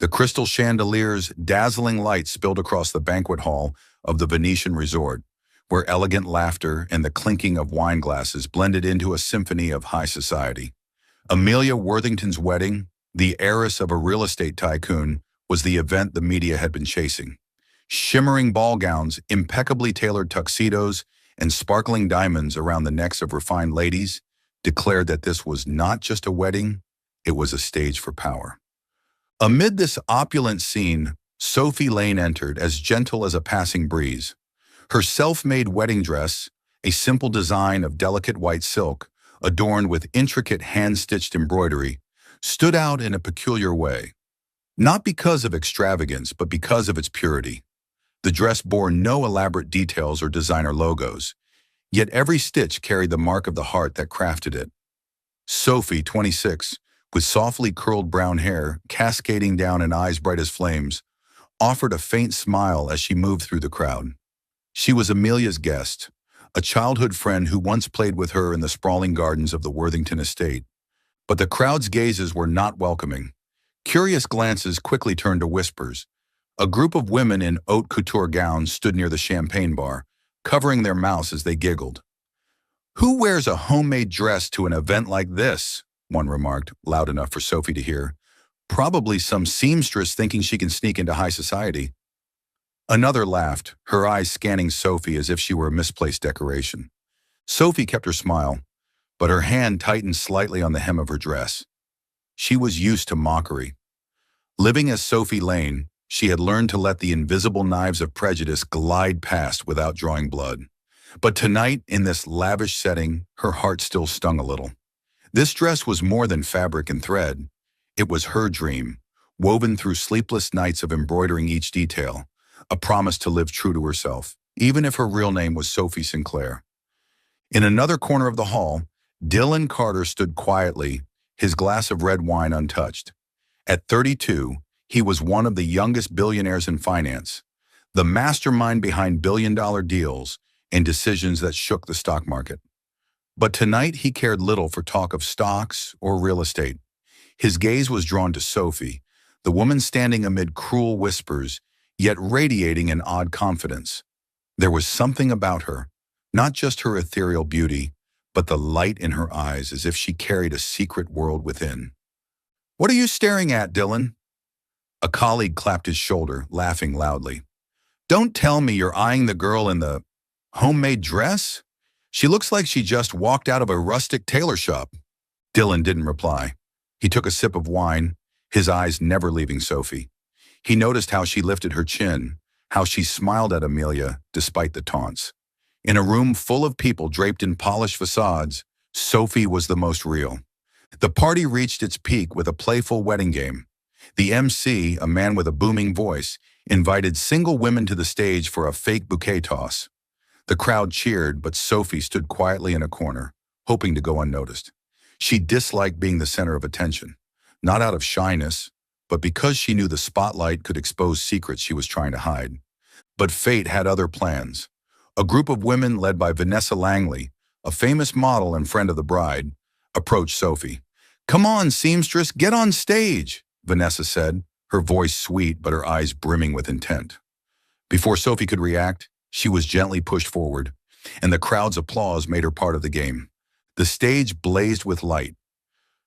The crystal chandelier's dazzling light spilled across the banquet hall of the Venetian resort, where elegant laughter and the clinking of wine glasses blended into a symphony of high society. Amelia Worthington's wedding, the heiress of a real estate tycoon, was the event the media had been chasing. Shimmering ball gowns, impeccably tailored tuxedos, and sparkling diamonds around the necks of refined ladies declared that this was not just a wedding, it was a stage for power. Amid this opulent scene, Sophie Lane entered, as gentle as a passing breeze. Her self-made wedding dress, a simple design of delicate white silk, adorned with intricate hand-stitched embroidery, stood out in a peculiar way. Not because of extravagance, but because of its purity. The dress bore no elaborate details or designer logos, yet every stitch carried the mark of the heart that crafted it. Sophie, 26, with softly curled brown hair cascading down and eyes bright as flames, offered a faint smile as she moved through the crowd. She was Amelia's guest, a childhood friend who once played with her in the sprawling gardens of the Worthington estate. But the crowd's gazes were not welcoming. Curious glances quickly turned to whispers. A group of women in haute couture gowns stood near the champagne bar, covering their mouths as they giggled. "Who wears a homemade dress to an event like this?" one remarked, loud enough for Sophie to hear. "Probably some seamstress thinking she can sneak into high society." Another laughed, her eyes scanning Sophie as if she were a misplaced decoration. Sophie kept her smile, but her hand tightened slightly on the hem of her dress. She was used to mockery. Living as Sophie Lane, she had learned to let the invisible knives of prejudice glide past without drawing blood. But tonight, in this lavish setting, her heart still stung a little. This dress was more than fabric and thread. It was her dream, woven through sleepless nights of embroidering each detail, a promise to live true to herself, even if her real name was Sophie Sinclair. In another corner of the hall, Dylan Carter stood quietly, his glass of red wine untouched. At 32, he was one of the youngest billionaires in finance, the mastermind behind billion-dollar deals and decisions that shook the stock market. But tonight he cared little for talk of stocks or real estate. His gaze was drawn to Sophie, the woman standing amid cruel whispers, yet radiating an odd confidence. There was something about her, not just her ethereal beauty, but the light in her eyes as if she carried a secret world within. "What are you staring at, Dylan?" A colleague clapped his shoulder, laughing loudly. "Don't tell me you're eyeing the girl in the homemade dress? She looks like she just walked out of a rustic tailor shop." Dylan didn't reply. He took a sip of wine, his eyes never leaving Sophie. He noticed how she lifted her chin, how she smiled at Amelia despite the taunts. In a room full of people draped in polished facades, Sophie was the most real. The party reached its peak with a playful wedding game. The MC, a man with a booming voice, invited single women to the stage for a fake bouquet toss. The crowd cheered, but Sophie stood quietly in a corner, hoping to go unnoticed. She disliked being the center of attention, not out of shyness, but because she knew the spotlight could expose secrets she was trying to hide. But fate had other plans. A group of women led by Vanessa Langley, a famous model and friend of the bride, approached Sophie. "Come on, seamstress, get on stage," Vanessa said, her voice sweet but her eyes brimming with intent. Before Sophie could react, she was gently pushed forward, and the crowd's applause made her part of the game. The stage blazed with light.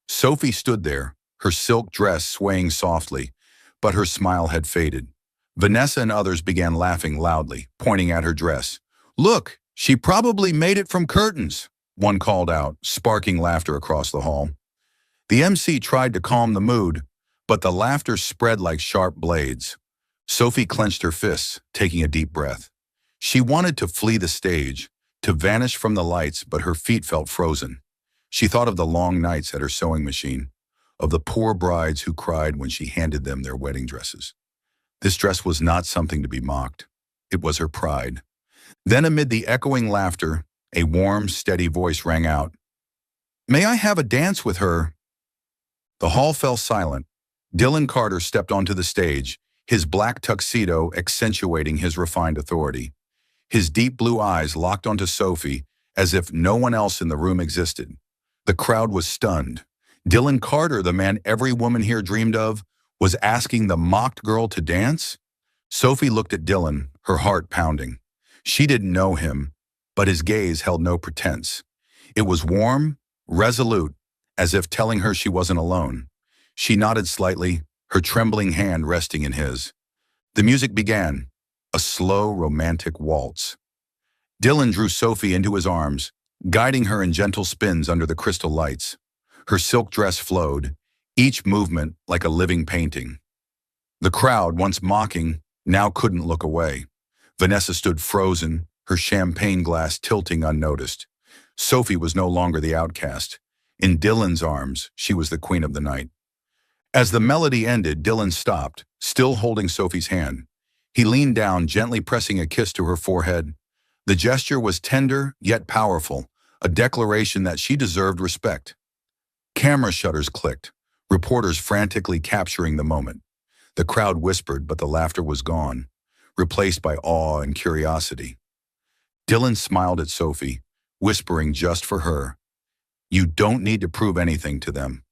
Sophie stood there, her silk dress swaying softly, but her smile had faded. Vanessa and others began laughing loudly, pointing at her dress. "Look, she probably made it from curtains," one called out, sparking laughter across the hall. The MC tried to calm the mood, but the laughter spread like sharp blades. Sophie clenched her fists, taking a deep breath. She wanted to flee the stage, to vanish from the lights, but her feet felt frozen. She thought of the long nights at her sewing machine, of the poor brides who cried when she handed them their wedding dresses. This dress was not something to be mocked. It was her pride. Then amid the echoing laughter, a warm, steady voice rang out. "May I have a dance with her?" The hall fell silent. Dylan Carter stepped onto the stage, his black tuxedo accentuating his refined authority. His deep blue eyes locked onto Sophie as if no one else in the room existed. The crowd was stunned. Dylan Carter, the man every woman here dreamed of, Was asking the mocked girl to dance? Sophie looked at Dylan, her heart pounding. She didn't know him, but his gaze held no pretense. It was warm, resolute, as if telling her she wasn't alone. She nodded slightly, her trembling hand resting in his. The music began, a slow, romantic waltz. Dylan drew Sophie into his arms, guiding her in gentle spins under the crystal lights. Her silk dress flowed, each movement like a living painting. The crowd, once mocking, now couldn't look away. Vanessa stood frozen, her champagne glass tilting unnoticed. Sophie was no longer the outcast. In Dylan's arms, she was the queen of the night. As the melody ended, Dylan stopped, still holding Sophie's hand. He leaned down, gently pressing a kiss to her forehead. The gesture was tender, yet powerful, a declaration that she deserved respect. Camera shutters clicked, reporters frantically capturing the moment. The crowd whispered, but the laughter was gone, replaced by awe and curiosity. Dylan smiled at Sophie, whispering just for her, "You don't need to prove anything to them."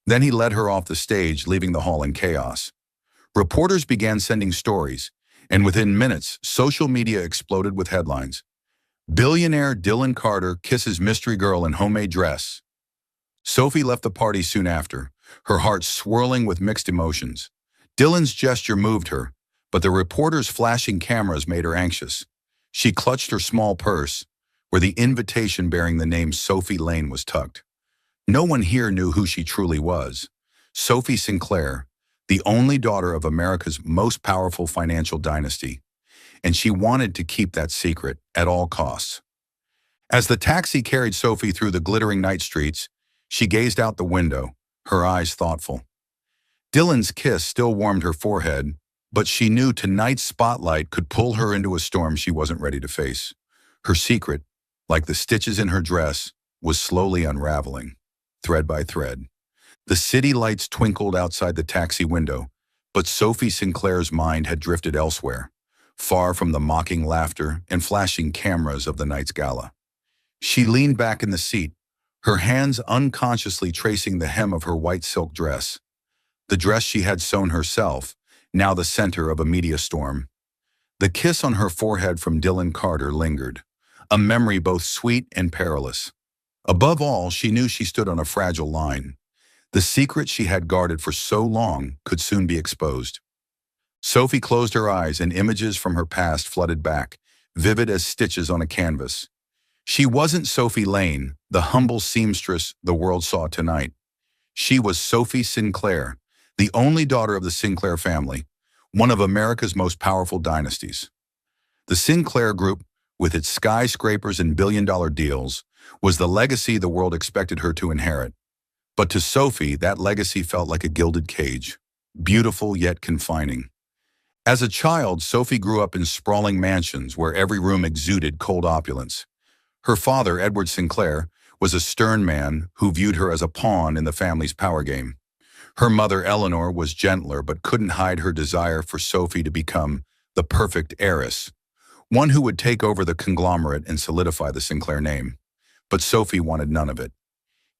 Then he led her off the stage, leaving the hall in chaos. Reporters began sending stories, and within minutes, social media exploded with headlines. Billionaire Dylan Carter kisses mystery girl in homemade dress. Sophie left the party soon after, her heart swirling with mixed emotions. Dylan's gesture moved her, but the reporters' flashing cameras made her anxious. She clutched her small purse, where the invitation bearing the name Sophie Lane was tucked. No one here knew who she truly was. Sophie Sinclair, the only daughter of America's most powerful financial dynasty, and she wanted to keep that secret at all costs. As the taxi carried Sophie through the glittering night streets, she gazed out the window, her eyes thoughtful. Dylan's kiss still warmed her forehead, but she knew tonight's spotlight could pull her into a storm she wasn't ready to face. Her secret, like the stitches in her dress, was slowly unraveling, thread by thread. The city lights twinkled outside the taxi window, but Sophie Sinclair's mind had drifted elsewhere, far from the mocking laughter and flashing cameras of the night's gala. She leaned back in the seat, her hands unconsciously tracing the hem of her white silk dress. The dress she had sewn herself, now the center of a media storm. The kiss on her forehead from Dylan Carter lingered, a memory both sweet and perilous. Above all, she knew she stood on a fragile line. The secret she had guarded for so long could soon be exposed. Sophie closed her eyes and images from her past flooded back, vivid as stitches on a canvas. She wasn't Sophie Lane, the humble seamstress the world saw tonight. She was Sophie Sinclair, the only daughter of the Sinclair family, one of America's most powerful dynasties. The Sinclair Group, with its skyscrapers and billion-dollar deals, was the legacy the world expected her to inherit. But to Sophie, that legacy felt like a gilded cage, beautiful yet confining. As a child, Sophie grew up in sprawling mansions where every room exuded cold opulence. Her father, Edward Sinclair, was a stern man who viewed her as a pawn in the family's power game. Her mother, Eleanor, was gentler but couldn't hide her desire for Sophie to become the perfect heiress, one who would take over the conglomerate and solidify the Sinclair name. But Sophie wanted none of it.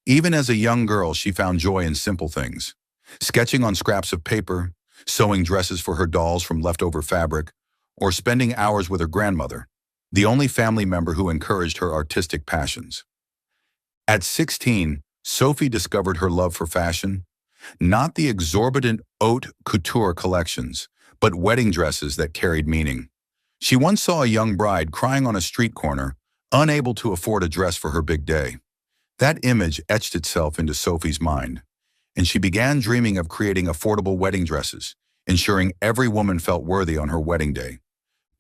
Even as a young girl, she found joy in simple things. Sketching on scraps of paper, sewing dresses for her dolls from leftover fabric, or spending hours with her grandmother, the only family member who encouraged her artistic passions. At 16, Sophie discovered her love for fashion, not the exorbitant haute couture collections, but wedding dresses that carried meaning. She once saw a young bride crying on a street corner, unable to afford a dress for her big day. That image etched itself into Sophie's mind, and she began dreaming of creating affordable wedding dresses, ensuring every woman felt worthy on her wedding day.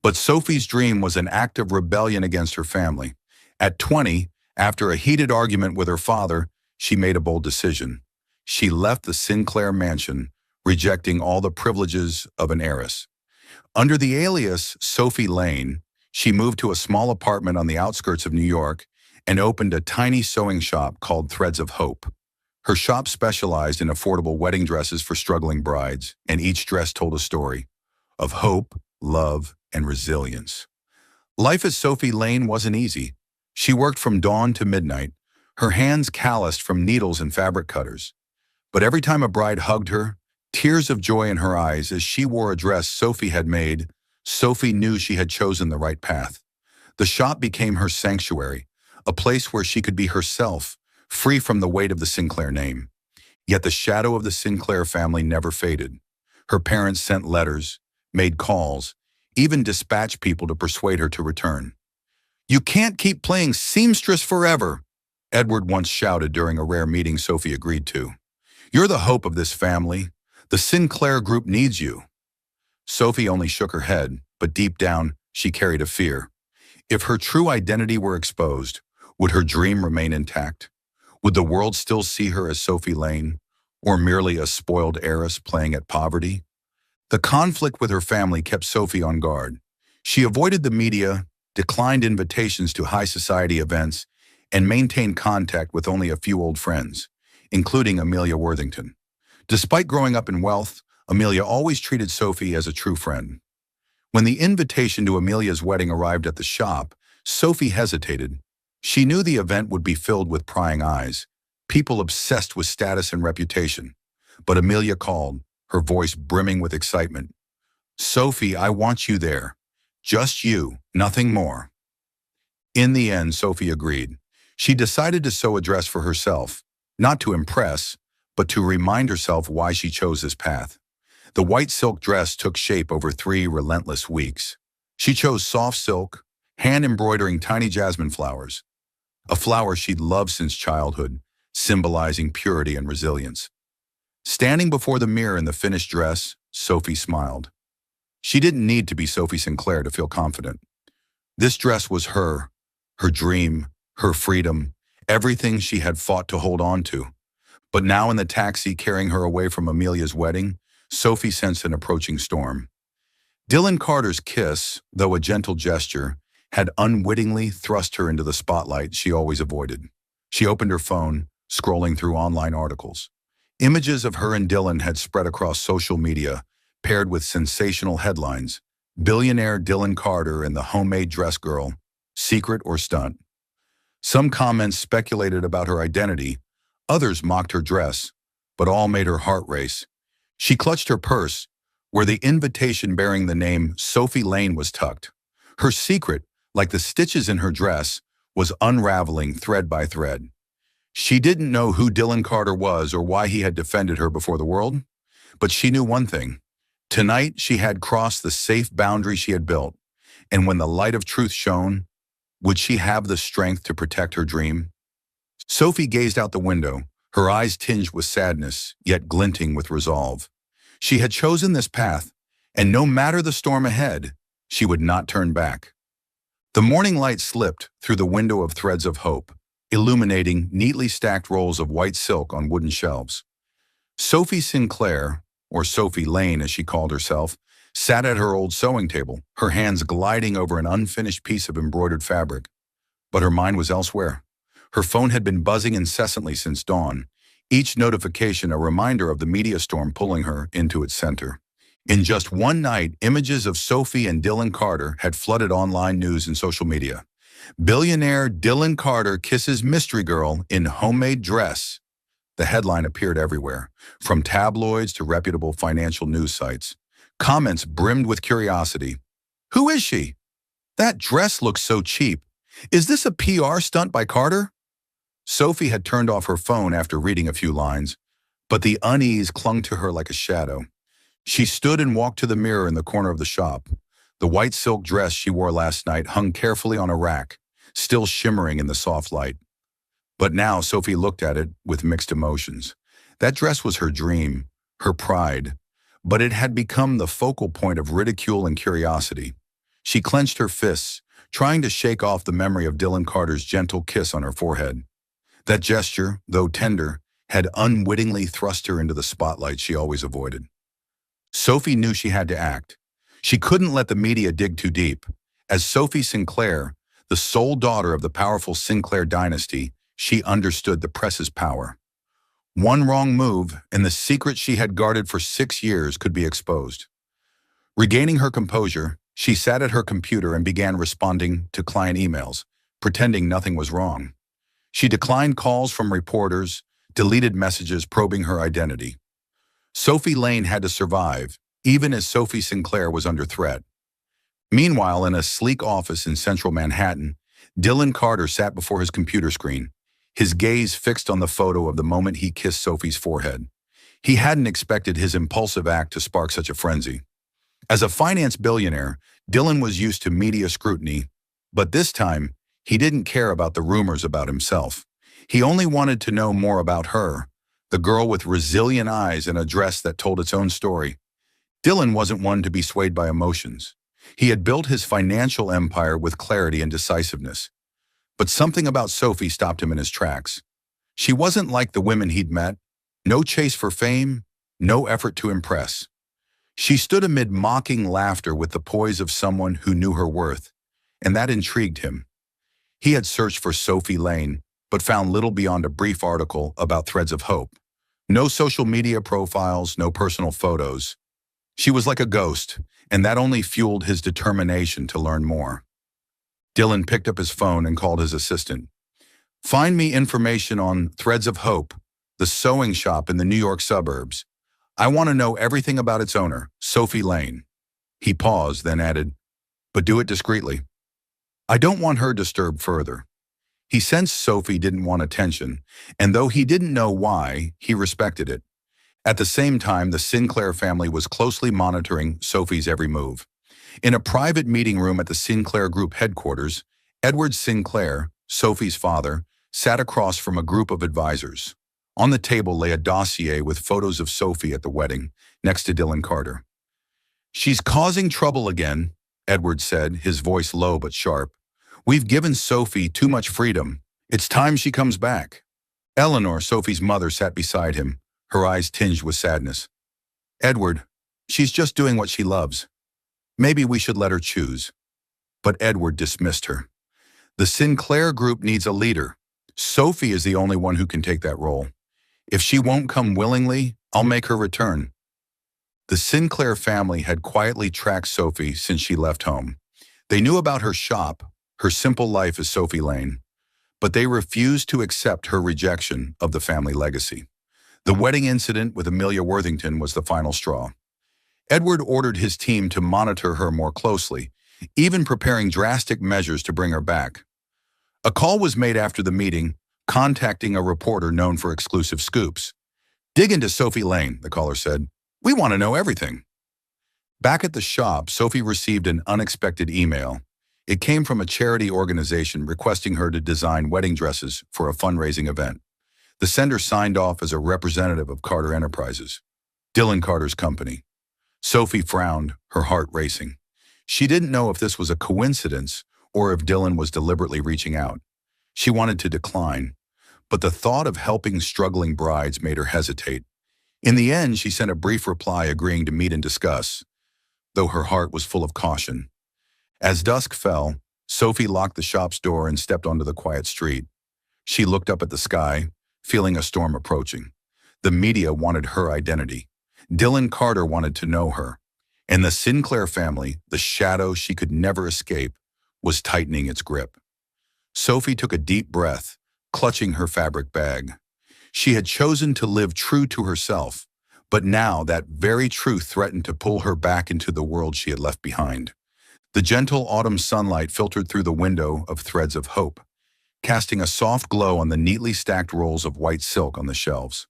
But Sophie's dream was an act of rebellion against her family. At 20, after a heated argument with her father, she made a bold decision. She left the Sinclair mansion, rejecting all the privileges of an heiress. Under the alias Sophie Lane, she moved to a small apartment on the outskirts of New York and opened a tiny sewing shop called Threads of Hope. Her shop specialized in affordable wedding dresses for struggling brides, and each dress told a story of hope, love, and resilience. Life as Sophie Lane wasn't easy. She worked from dawn to midnight, her hands calloused from needles and fabric cutters. But every time a bride hugged her, Tears of joy in her eyes as she wore a dress Sophie had made. Sophie knew she had chosen the right path. The shop became her sanctuary, a place where she could be herself, free from the weight of the Sinclair name. Yet the shadow of the Sinclair family never faded. Her parents sent letters, made calls, even dispatched people to persuade her to return. "You can't keep playing seamstress forever," Edward once shouted during a rare meeting Sophie agreed to. "You're the hope of this family. The Sinclair group needs you." Sophie only shook her head, but deep down, she carried a fear. If her true identity were exposed, would her dream remain intact? Would the world still see her as Sophie Lane, or merely a spoiled heiress playing at poverty? The conflict with her family kept Sophie on guard. She avoided the media, declined invitations to high society events, and maintained contact with only a few old friends, including Amelia Worthington. Despite growing up in wealth, Amelia always treated Sophie as a true friend. When the invitation to Amelia's wedding arrived at the shop, Sophie hesitated. She knew the event would be filled with prying eyes, people obsessed with status and reputation. But Amelia called, her voice brimming with excitement. "Sophie, I want you there. Just you, nothing more." In the end, Sophie agreed. She decided to sew a dress for herself, not to impress, but to remind herself why she chose this path. The white silk dress took shape over 3 relentless weeks. She chose soft silk, hand-embroidering tiny jasmine flowers, a flower she'd loved since childhood, symbolizing purity and resilience. Standing before the mirror in the finished dress, Sophie smiled. She didn't need to be Sophie Sinclair to feel confident. This dress was her dream, her freedom, everything she had fought to hold on to. But now in the taxi carrying her away from Amelia's wedding, Sophie sensed an approaching storm. Dylan Carter's kiss, though a gentle gesture, had unwittingly thrust her into the spotlight she always avoided. She opened her phone, scrolling through online articles. Images of her and Dylan had spread across social media, paired with sensational headlines. Billionaire Dylan Carter and the homemade dress girl, secret or stunt. Some comments speculated about her identity, others mocked her dress, but all made her heart race. She clutched her purse, where the invitation bearing the name Sophie Lane was tucked. Her secret, like the stitches in her dress, was unraveling thread by thread. She didn't know who Dylan Carter was or why he had defended her before the world, but she knew one thing. Tonight, she had crossed the safe boundary she had built, and when the light of truth shone, would she have the strength to protect her dream? Sophie gazed out the window, her eyes tinged with sadness, yet glinting with resolve. She had chosen this path, and no matter the storm ahead, she would not turn back. The morning light slipped through the window of threads of hope, illuminating neatly stacked rolls of white silk on wooden shelves. Sophie Sinclair, or Sophie Lane as she called herself, sat at her old sewing table, her hands gliding over an unfinished piece of embroidered fabric. But her mind was elsewhere. Her phone had been buzzing incessantly since dawn, each notification a reminder of the media storm pulling her into its center. In just one night, images of Sophie and Dylan Carter had flooded online news and social media. Billionaire Dylan Carter kisses mystery girl in homemade dress. The headline appeared everywhere, from tabloids to reputable financial news sites. Comments brimmed with curiosity. "Who is she? That dress looks so cheap. Is this a PR stunt by Carter?" Sophie had turned off her phone after reading a few lines, but the unease clung to her like a shadow. She stood and walked to the mirror in the corner of the shop. The white silk dress she wore last night hung carefully on a rack, still shimmering in the soft light. But now Sophie looked at it with mixed emotions. That dress was her dream, her pride, but it had become the focal point of ridicule and curiosity. She clenched her fists, trying to shake off the memory of Dylan Carter's gentle kiss on her forehead. That gesture, though tender, had unwittingly thrust her into the spotlight she always avoided. Sophie knew she had to act. She couldn't let the media dig too deep. As Sophie Sinclair, the sole daughter of the powerful Sinclair dynasty, she understood the press's power. One wrong move, and the secret she had guarded for 6 years could be exposed. Regaining her composure, she sat at her computer and began responding to client emails, pretending nothing was wrong. She declined calls from reporters, deleted messages probing her identity. Sophie Lane had to survive, even as Sophie Sinclair was under threat. Meanwhile, in a sleek office in central Manhattan, Dylan Carter sat before his computer screen, his gaze fixed on the photo of the moment he kissed Sophie's forehead. He hadn't expected his impulsive act to spark such a frenzy. As a finance billionaire, Dylan was used to media scrutiny, but this time, he didn't care about the rumors about himself. He only wanted to know more about her, the girl with resilient eyes and a dress that told its own story. Dylan wasn't one to be swayed by emotions. He had built his financial empire with clarity and decisiveness. But something about Sophie stopped him in his tracks. She wasn't like the women he'd met. No chase for fame, no effort to impress. She stood amid mocking laughter with the poise of someone who knew her worth, and that intrigued him. He had searched for Sophie Lane, but found little beyond a brief article about Threads of Hope. No social media profiles, no personal photos. She was like a ghost, and that only fueled his determination to learn more. Dylan picked up his phone and called his assistant. "Find me information on Threads of Hope, the sewing shop in the New York suburbs. I want to know everything about its owner, Sophie Lane." He paused, then added, "But do it discreetly. I don't want her disturbed further." He sensed Sophie didn't want attention, and though he didn't know why, he respected it. At the same time, the Sinclair family was closely monitoring Sophie's every move. In a private meeting room at the Sinclair Group headquarters, Edward Sinclair, Sophie's father, sat across from a group of advisors. On the table lay a dossier with photos of Sophie at the wedding, next to Dylan Carter. "She's causing trouble again," Edward said, his voice low but sharp. "We've given Sophie too much freedom. It's time she comes back." Eleanor, Sophie's mother, sat beside him, her eyes tinged with sadness. "Edward, she's just doing what she loves. Maybe we should let her choose." But Edward dismissed her. "The Sinclair Group needs a leader. Sophie is the only one who can take that role. If she won't come willingly, I'll make her return." The Sinclair family had quietly tracked Sophie since she left home. They knew about her shop, her simple life as Sophie Lane, but they refused to accept her rejection of the family legacy. The wedding incident with Amelia Worthington was the final straw. Edward ordered his team to monitor her more closely, even preparing drastic measures to bring her back. A call was made after the meeting, contacting a reporter known for exclusive scoops. "Dig into Sophie Lane," the caller said. "We want to know everything." Back at the shop, Sophie received an unexpected email. It came from a charity organization requesting her to design wedding dresses for a fundraising event. The sender signed off as a representative of Carter Enterprises, Dylan Carter's company. Sophie frowned, her heart racing. She didn't know if this was a coincidence or if Dylan was deliberately reaching out. She wanted to decline, but the thought of helping struggling brides made her hesitate. In the end, she sent a brief reply agreeing to meet and discuss, though her heart was full of caution. As dusk fell, Sophie locked the shop's door and stepped onto the quiet street. She looked up at the sky, feeling a storm approaching. The media wanted her identity. Dylan Carter wanted to know her. And the Sinclair family, the shadow she could never escape, was tightening its grip. Sophie took a deep breath, clutching her fabric bag. She had chosen to live true to herself, but now that very truth threatened to pull her back into the world she had left behind. The gentle autumn sunlight filtered through the window of Threads of Hope, casting a soft glow on the neatly stacked rolls of white silk on the shelves.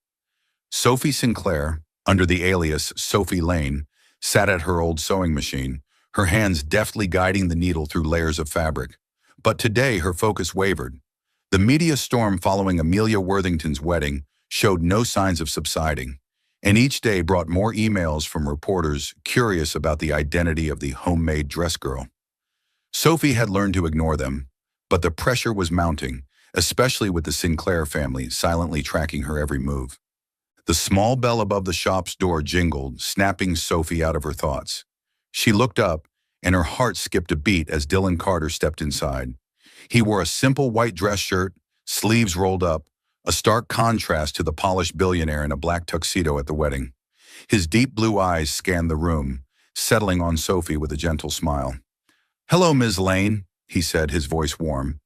Sophie Sinclair, under the alias Sophie Lane, sat at her old sewing machine, her hands deftly guiding the needle through layers of fabric. But today her focus wavered. The media storm following Amelia Worthington's wedding showed no signs of subsiding, and each day brought more emails from reporters curious about the identity of the homemade dress girl. Sophie had learned to ignore them, but the pressure was mounting, especially with the Sinclair family silently tracking her every move. The small bell above the shop's door jingled, snapping Sophie out of her thoughts. She looked up, and her heart skipped a beat as Dylan Carter stepped inside. He wore a simple white dress shirt, sleeves rolled up, a stark contrast to the polished billionaire in a black tuxedo at the wedding. His deep blue eyes scanned the room, settling on Sophie with a gentle smile. "Hello, Ms. Lane," he said, his voice warm.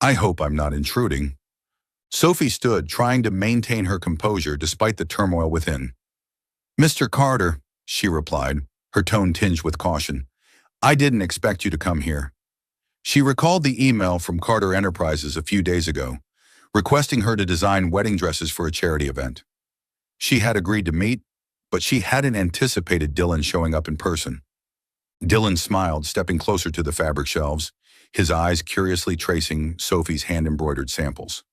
"I hope I'm not intruding." Sophie stood, trying to maintain her composure despite the turmoil within. Mr. Carter, she replied, her tone tinged with caution. I didn't expect you to come here. She recalled the email from Carter Enterprises a few days ago, requesting her to design wedding dresses for a charity event. She had agreed to meet, but she hadn't anticipated Dylan showing up in person. Dylan smiled, stepping closer to the fabric shelves, his eyes curiously tracing Sophie's hand-embroidered samples.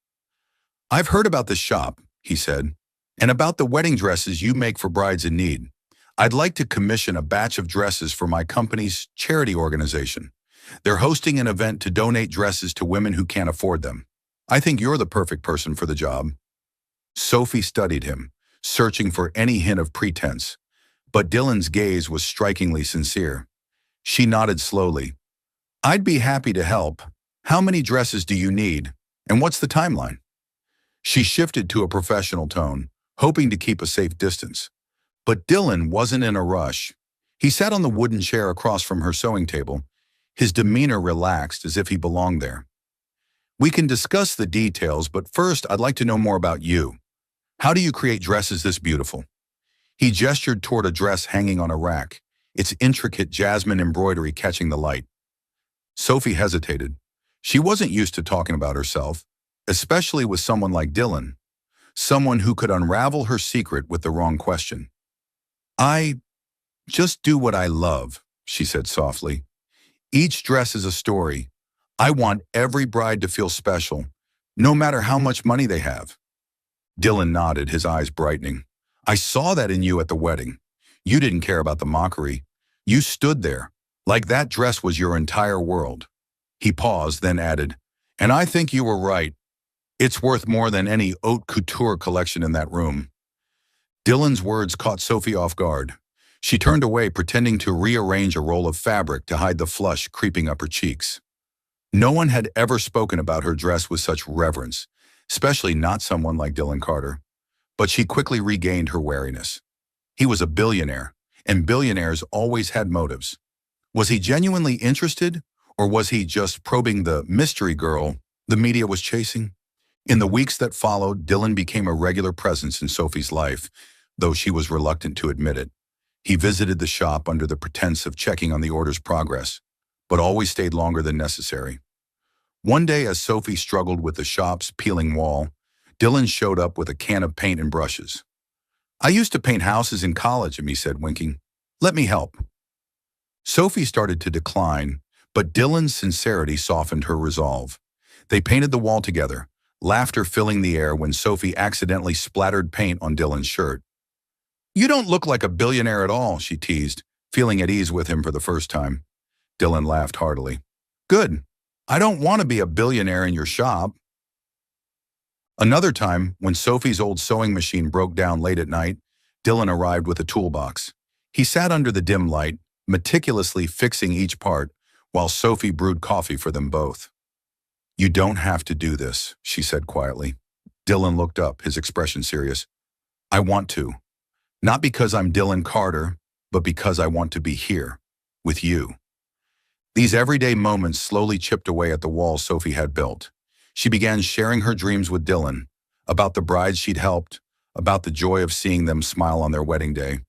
I've heard about this shop, he said, and about the wedding dresses you make for brides in need. I'd like to commission a batch of dresses for my company's charity organization. They're hosting an event to donate dresses to women who can't afford them. I think you're the perfect person for the job. Sophie studied him, searching for any hint of pretense, but Dylan's gaze was strikingly sincere. She nodded slowly. I'd be happy to help. How many dresses do you need, and what's the timeline? She shifted to a professional tone, hoping to keep a safe distance. But Dylan wasn't in a rush. He sat on the wooden chair across from her sewing table, his demeanor relaxed as if he belonged there. We can discuss the details, but first I'd like to know more about you. How do you create dresses this beautiful? He gestured toward a dress hanging on a rack, its intricate jasmine embroidery catching the light. Sophie hesitated. She wasn't used to talking about herself, especially with someone like Dylan, someone who could unravel her secret with the wrong question. I just do what I love, she said softly. Each dress is a story. I want every bride to feel special, no matter how much money they have. Dylan nodded, his eyes brightening. I saw that in you at the wedding. You didn't care about the mockery. You stood there, like that dress was your entire world. He paused, then added, and I think you were right. It's worth more than any haute couture collection in that room. Dylan's words caught Sophie off guard. She turned away, pretending to rearrange a roll of fabric to hide the flush creeping up her cheeks. No one had ever spoken about her dress with such reverence, especially not someone like Dylan Carter. But she quickly regained her wariness. He was a billionaire, and billionaires always had motives. Was he genuinely interested, or was he just probing the mystery girl the media was chasing? In the weeks that followed, Dylan became a regular presence in Sophie's life, though she was reluctant to admit it. He visited the shop under the pretense of checking on the order's progress, but always stayed longer than necessary. One day, as Sophie struggled with the shop's peeling wall, Dylan showed up with a can of paint and brushes. I used to paint houses in college, he said, winking. Let me help. Sophie started to decline, but Dylan's sincerity softened her resolve. They painted the wall together, laughter filling the air when Sophie accidentally splattered paint on Dylan's shirt. You don't look like a billionaire at all, she teased, feeling at ease with him for the first time. Dylan laughed heartily. Good. I don't want to be a billionaire in your shop. Another time, when Sophie's old sewing machine broke down late at night, Dylan arrived with a toolbox. He sat under the dim light, meticulously fixing each part, while Sophie brewed coffee for them both. You don't have to do this, she said quietly. Dylan looked up, his expression serious. I want to. Not because I'm Dylan Carter, but because I want to be here, with you. These everyday moments slowly chipped away at the wall Sophie had built. She began sharing her dreams with Dylan, about the brides she'd helped, about the joy of seeing them smile on their wedding day.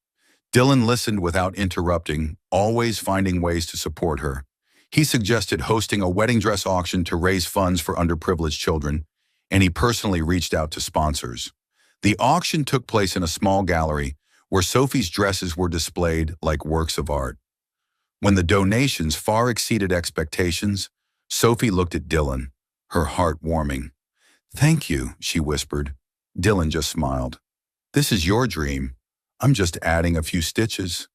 Dylan listened without interrupting, always finding ways to support her. He suggested hosting a wedding dress auction to raise funds for underprivileged children, and he personally reached out to sponsors. The auction took place in a small gallery where Sophie's dresses were displayed like works of art. When the donations far exceeded expectations, Sophie looked at Dylan, her heart warming. Thank you, she whispered. Dylan just smiled. This is your dream. I'm just adding a few stitches.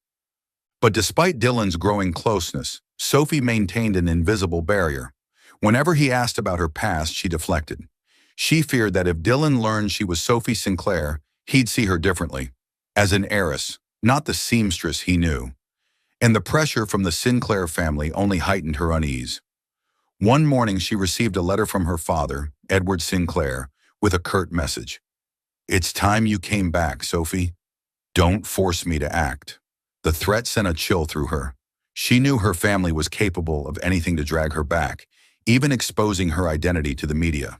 But despite Dylan's growing closeness, Sophie maintained an invisible barrier. Whenever he asked about her past, she deflected. She feared that if Dylan learned she was Sophie Sinclair, he'd see her differently, as an heiress, not the seamstress he knew. And the pressure from the Sinclair family only heightened her unease. One morning, she received a letter from her father, Edward Sinclair, with a curt message. It's time you came back, Sophie. Don't force me to act. The threat sent a chill through her. She knew her family was capable of anything to drag her back, even exposing her identity to the media.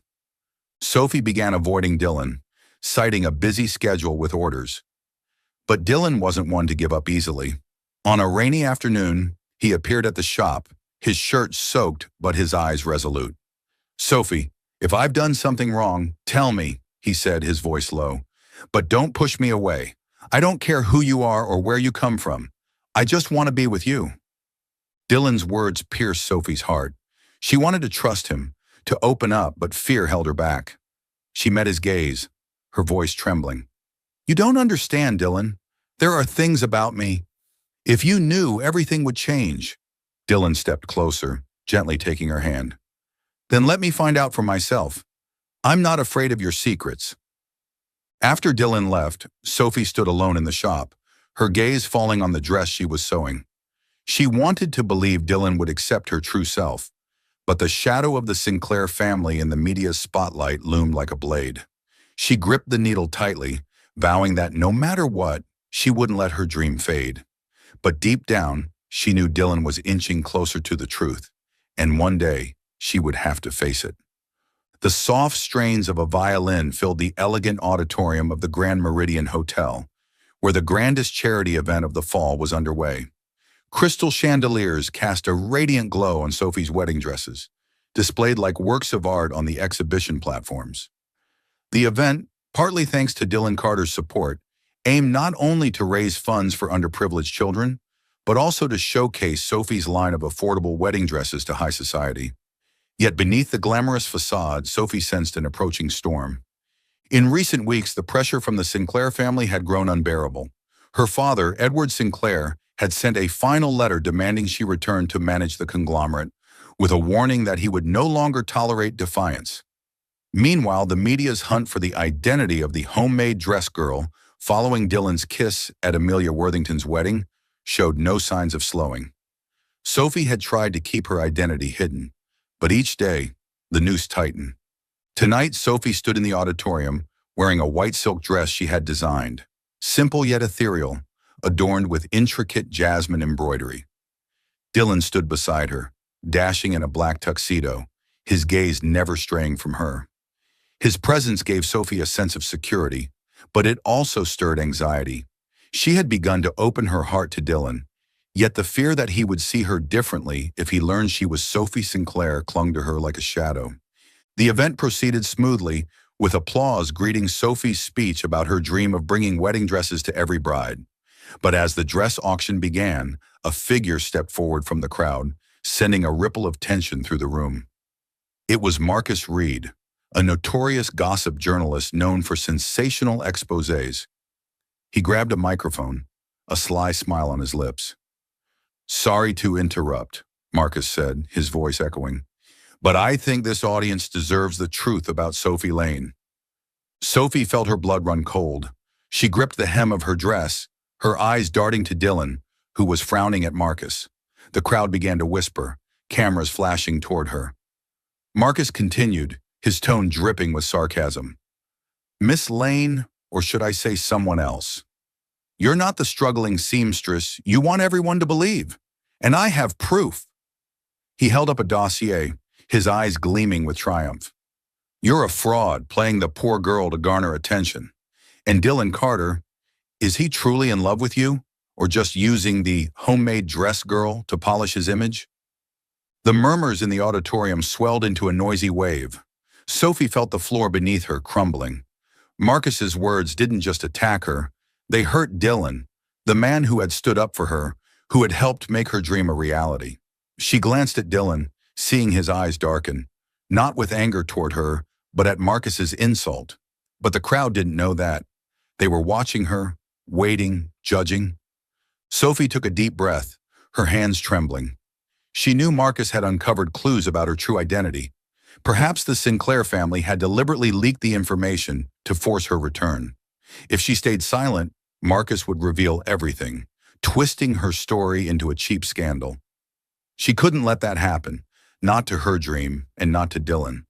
Sophie began avoiding Dylan, citing a busy schedule with orders. But Dylan wasn't one to give up easily. On a rainy afternoon, he appeared at the shop, his shirt soaked but his eyes resolute. "Sophie, if I've done something wrong, tell me," he said, his voice low. "But don't push me away. I don't care who you are or where you come from. I just want to be with you." Dylan's words pierced Sophie's heart. She wanted to trust him, to open up, but fear held her back. She met his gaze, her voice trembling. "You don't understand, Dylan. There are things about me. If you knew, everything would change." Dylan stepped closer, gently taking her hand. "Then let me find out for myself. I'm not afraid of your secrets." After Dylan left, Sophie stood alone in the shop, her gaze falling on the dress she was sewing. She wanted to believe Dylan would accept her true self, but the shadow of the Sinclair family in the media's spotlight loomed like a blade. She gripped the needle tightly, vowing that no matter what, she wouldn't let her dream fade. But deep down, she knew Dylan was inching closer to the truth, and one day, she would have to face it. The soft strains of a violin filled the elegant auditorium of the Grand Meridian Hotel, where the grandest charity event of the fall was underway. Crystal chandeliers cast a radiant glow on Sophie's wedding dresses, displayed like works of art on the exhibition platforms. The event, partly thanks to Dylan Carter's support, aimed not only to raise funds for underprivileged children, but also to showcase Sophie's line of affordable wedding dresses to high society. Yet beneath the glamorous facade, Sophie sensed an approaching storm. In recent weeks, the pressure from the Sinclair family had grown unbearable. Her father, Edward Sinclair, had sent a final letter demanding she return to manage the conglomerate, with a warning that he would no longer tolerate defiance. Meanwhile, the media's hunt for the identity of the homemade dress girl following Dylan's kiss at Amelia Worthington's wedding showed no signs of slowing. Sophie had tried to keep her identity hidden, but each day, the noose tightened. Tonight, Sophie stood in the auditorium wearing a white silk dress she had designed, simple yet ethereal, adorned with intricate jasmine embroidery. Dylan stood beside her, dashing in a black tuxedo, his gaze never straying from her. His presence gave Sophie a sense of security, but it also stirred anxiety. She had begun to open her heart to Dylan, yet the fear that he would see her differently if he learned she was Sophie Sinclair clung to her like a shadow. The event proceeded smoothly, with applause greeting Sophie's speech about her dream of bringing wedding dresses to every bride. But as the dress auction began, a figure stepped forward from the crowd, sending a ripple of tension through the room. It was Marcus Reed, a notorious gossip journalist known for sensational exposés. He grabbed a microphone, a sly smile on his lips. "Sorry to interrupt," Marcus said, his voice echoing, "but I think this audience deserves the truth about Sophie Lane." Sophie felt her blood run cold. She gripped the hem of her dress, her eyes darting to Dylan, who was frowning at Marcus. The crowd began to whisper, cameras flashing toward her. Marcus continued, his tone dripping with sarcasm. "Miss Lane, or should I say someone else? You're not the struggling seamstress you want everyone to believe, and I have proof." He held up a dossier, his eyes gleaming with triumph. "You're a fraud, playing the poor girl to garner attention. And Dylan Carter, is he truly in love with you, or just using the homemade dress girl to polish his image?" The murmurs in the auditorium swelled into a noisy wave. Sophie felt the floor beneath her crumbling. Marcus's words didn't just attack her, they hurt Dylan, the man who had stood up for her, who had helped make her dream a reality. She glanced at Dylan, seeing his eyes darken, not with anger toward her, but at Marcus's insult. But the crowd didn't know that. They were watching her, waiting, judging. Sophie took a deep breath, her hands trembling. She knew Marcus had uncovered clues about her true identity. Perhaps the Sinclair family had deliberately leaked the information to force her return. If she stayed silent, Marcus would reveal everything, twisting her story into a cheap scandal. She couldn't let that happen, not to her dream and not to Dylan.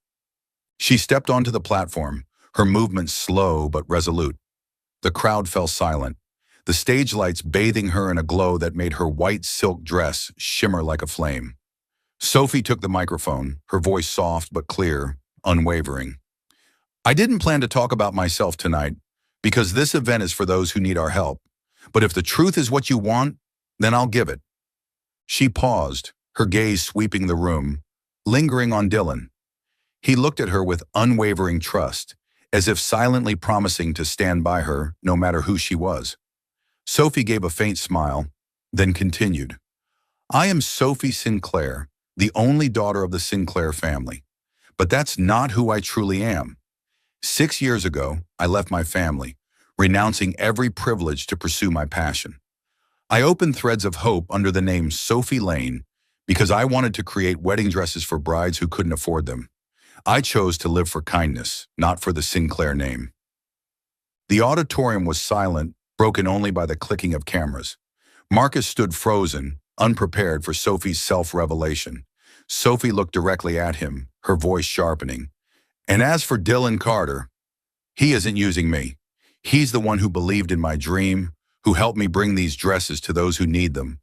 She stepped onto the platform, her movements slow but resolute. The crowd fell silent, the stage lights bathing her in a glow that made her white silk dress shimmer like a flame. Sophie took the microphone, her voice soft but clear, unwavering. "I didn't plan to talk about myself tonight, because this event is for those who need our help. But if the truth is what you want, then I'll give it. She paused, her gaze sweeping the room, lingering on Dylan. He looked at her with unwavering trust, as if silently promising to stand by her no matter who she was. Sophie gave a faint smile, then continued. I am Sophie Sinclair, the only daughter of the Sinclair family. But that's not who I truly am. 6 years ago, I left my family, renouncing every privilege to pursue my passion. I opened Threads of Hope under the name Sophie Lane because I wanted to create wedding dresses for brides who couldn't afford them. I chose to live for kindness, not for the Sinclair name. The auditorium was silent, broken only by the clicking of cameras. Marcus stood frozen, unprepared for Sophie's self-revelation. Sophie looked directly at him, her voice sharpening. And as for Dylan Carter, he isn't using me. He's the one who believed in my dream, who helped me bring these dresses to those who need them.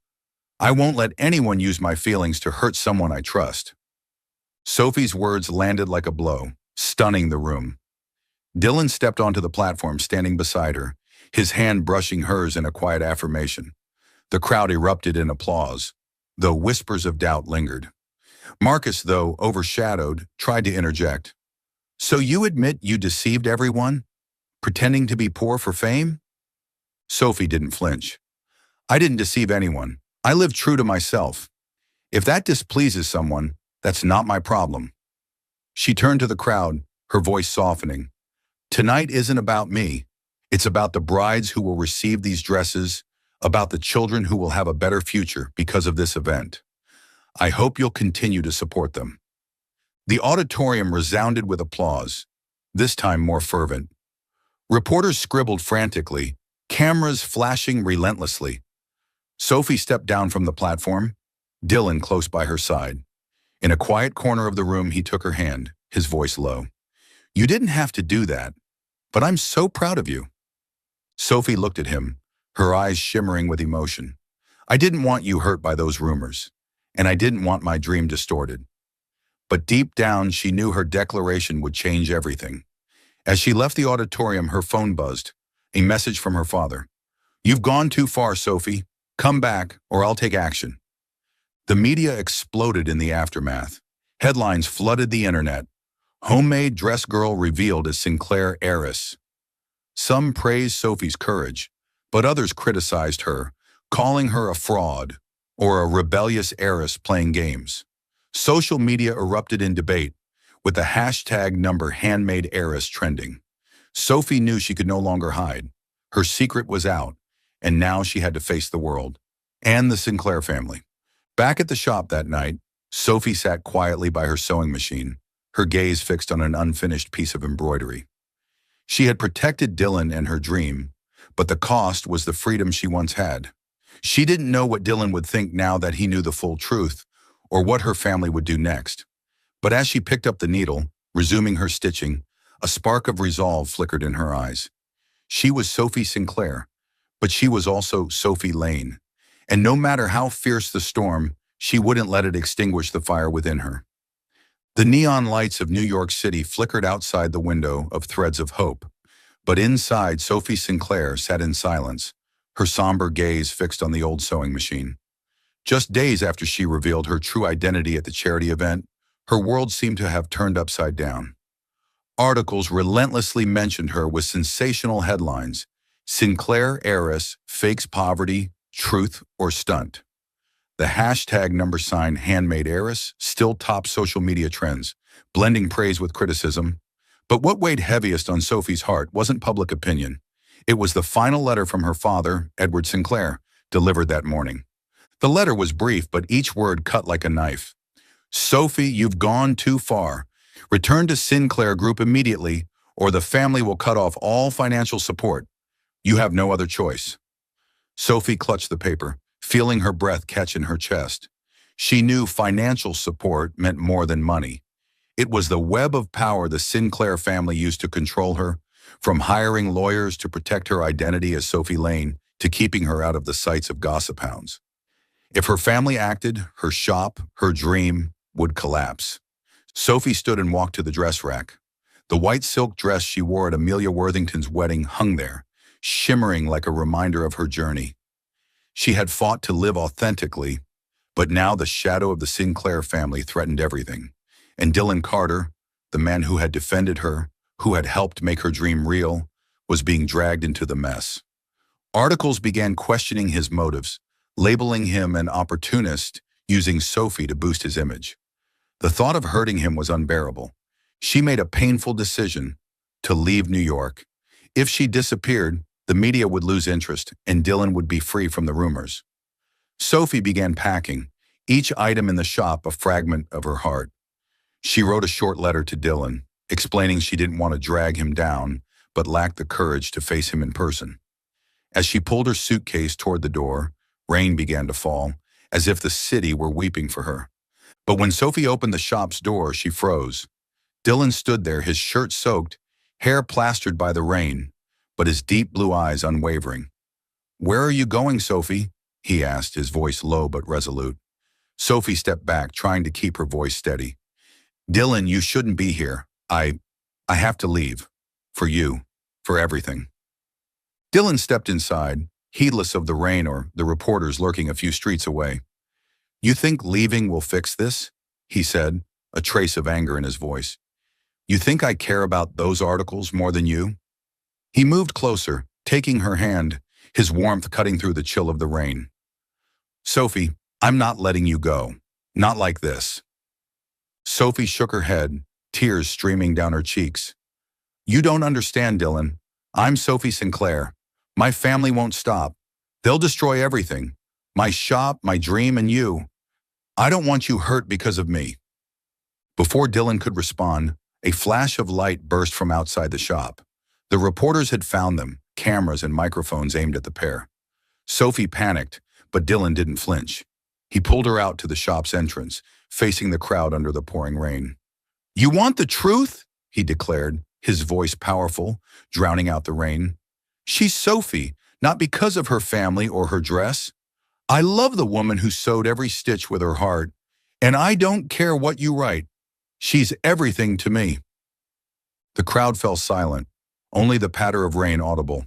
I won't let anyone use my feelings to hurt someone I trust. Sophie's words landed like a blow, stunning the room. Dylan stepped onto the platform standing beside her, his hand brushing hers in a quiet affirmation. The crowd erupted in applause, though whispers of doubt lingered. Marcus, though overshadowed, tried to interject. So you admit you deceived everyone, pretending to be poor for fame? Sophie didn't flinch. I didn't deceive anyone. I lived true to myself. If that displeases someone, that's not my problem. She turned to the crowd, her voice softening. Tonight isn't about me. It's about the brides who will receive these dresses, about the children who will have a better future because of this event. I hope you'll continue to support them. The auditorium resounded with applause, this time more fervent. Reporters scribbled frantically, cameras flashing relentlessly. Sophie stepped down from the platform, Dylan close by her side. In a quiet corner of the room, he took her hand, his voice low. You didn't have to do that, but I'm so proud of you. Sophie looked at him, her eyes shimmering with emotion. I didn't want you hurt by those rumors, and I didn't want my dream distorted. But deep down, she knew her declaration would change everything. As she left the auditorium, her phone buzzed, a message from her father. You've gone too far, Sophie. Come back, or I'll take action. The media exploded in the aftermath. Headlines flooded the internet. Homemade dress girl revealed as Sinclair heiress. Some praised Sophie's courage, but others criticized her, calling her a fraud or a rebellious heiress playing games. Social media erupted in debate, with the hashtag number handmade heiress trending. Sophie knew she could no longer hide. Her secret was out, and now she had to face the world and the Sinclair family. Back at the shop that night, Sophie sat quietly by her sewing machine, her gaze fixed on an unfinished piece of embroidery. She had protected Dylan and her dream, but the cost was the freedom she once had. She didn't know what Dylan would think now that he knew the full truth, or what her family would do next. But as she picked up the needle, resuming her stitching, a spark of resolve flickered in her eyes. She was Sophie Sinclair, but she was also Sophie Lane. And no matter how fierce the storm, she wouldn't let it extinguish the fire within her. The neon lights of New York City flickered outside the window of Threads of Hope. But inside, Sophie Sinclair sat in silence, her somber gaze fixed on the old sewing machine. Just days after she revealed her true identity at the charity event, her world seemed to have turned upside down. Articles relentlessly mentioned her with sensational headlines. Sinclair heiress fakes poverty, truth, or stunt. The hashtag number sign handmade heiress still tops social media trends, blending praise with criticism. But what weighed heaviest on Sophie's heart wasn't public opinion. It was the final letter from her father, Edward Sinclair, delivered that morning. The letter was brief, but each word cut like a knife. Sophie, you've gone too far. Return to Sinclair Group immediately, or the family will cut off all financial support. You have no other choice. Sophie clutched the paper, feeling her breath catch in her chest. She knew financial support meant more than money. It was the web of power the Sinclair family used to control her, from hiring lawyers to protect her identity as Sophie Lane to keeping her out of the sights of gossip hounds. If her family acted, her shop, her dream, would collapse. Sophie stood and walked to the dress rack. The white silk dress she wore at Amelia Worthington's wedding hung there, shimmering like a reminder of her journey. She had fought to live authentically, but now the shadow of the Sinclair family threatened everything. And Dylan Carter, the man who had defended her, who had helped make her dream real, was being dragged into the mess. Articles began questioning his motives, labeling him an opportunist, using Sophie to boost his image. The thought of hurting him was unbearable. She made a painful decision to leave New York. If she disappeared, the media would lose interest and Dylan would be free from the rumors. Sophie began packing, each item in the shop a fragment of her heart. She wrote a short letter to Dylan, explaining she didn't want to drag him down, but lacked the courage to face him in person. As she pulled her suitcase toward the door, rain began to fall, as if the city were weeping for her. But when Sophie opened the shop's door, she froze. Dylan stood there, his shirt soaked, hair plastered by the rain, but his deep blue eyes unwavering. "Where are you going, Sophie?" he asked, his voice low but resolute. Sophie stepped back, trying to keep her voice steady. "Dylan, you shouldn't be here. I have to leave. For you. For everything." Dylan stepped inside, heedless of the rain or the reporters lurking a few streets away. "You think leaving will fix this?" he said, a trace of anger in his voice. "You think I care about those articles more than you?" He moved closer, taking her hand, his warmth cutting through the chill of the rain. "Sophie, I'm not letting you go. Not like this." Sophie shook her head, tears streaming down her cheeks. "You don't understand, Dylan. I'm Sophie Sinclair. My family won't stop. They'll destroy everything. My shop, my dream, and you. I don't want you hurt because of me." Before Dylan could respond, a flash of light burst from outside the shop. The reporters had found them, cameras and microphones aimed at the pair. Sophie panicked, but Dylan didn't flinch. He pulled her out to the shop's entrance, facing the crowd under the pouring rain. "You want the truth?" he declared, his voice powerful, drowning out the rain. "She's Sophie, not because of her family or her dress. I love the woman who sewed every stitch with her heart, and I don't care what you write. She's everything to me." The crowd fell silent, only the patter of rain audible.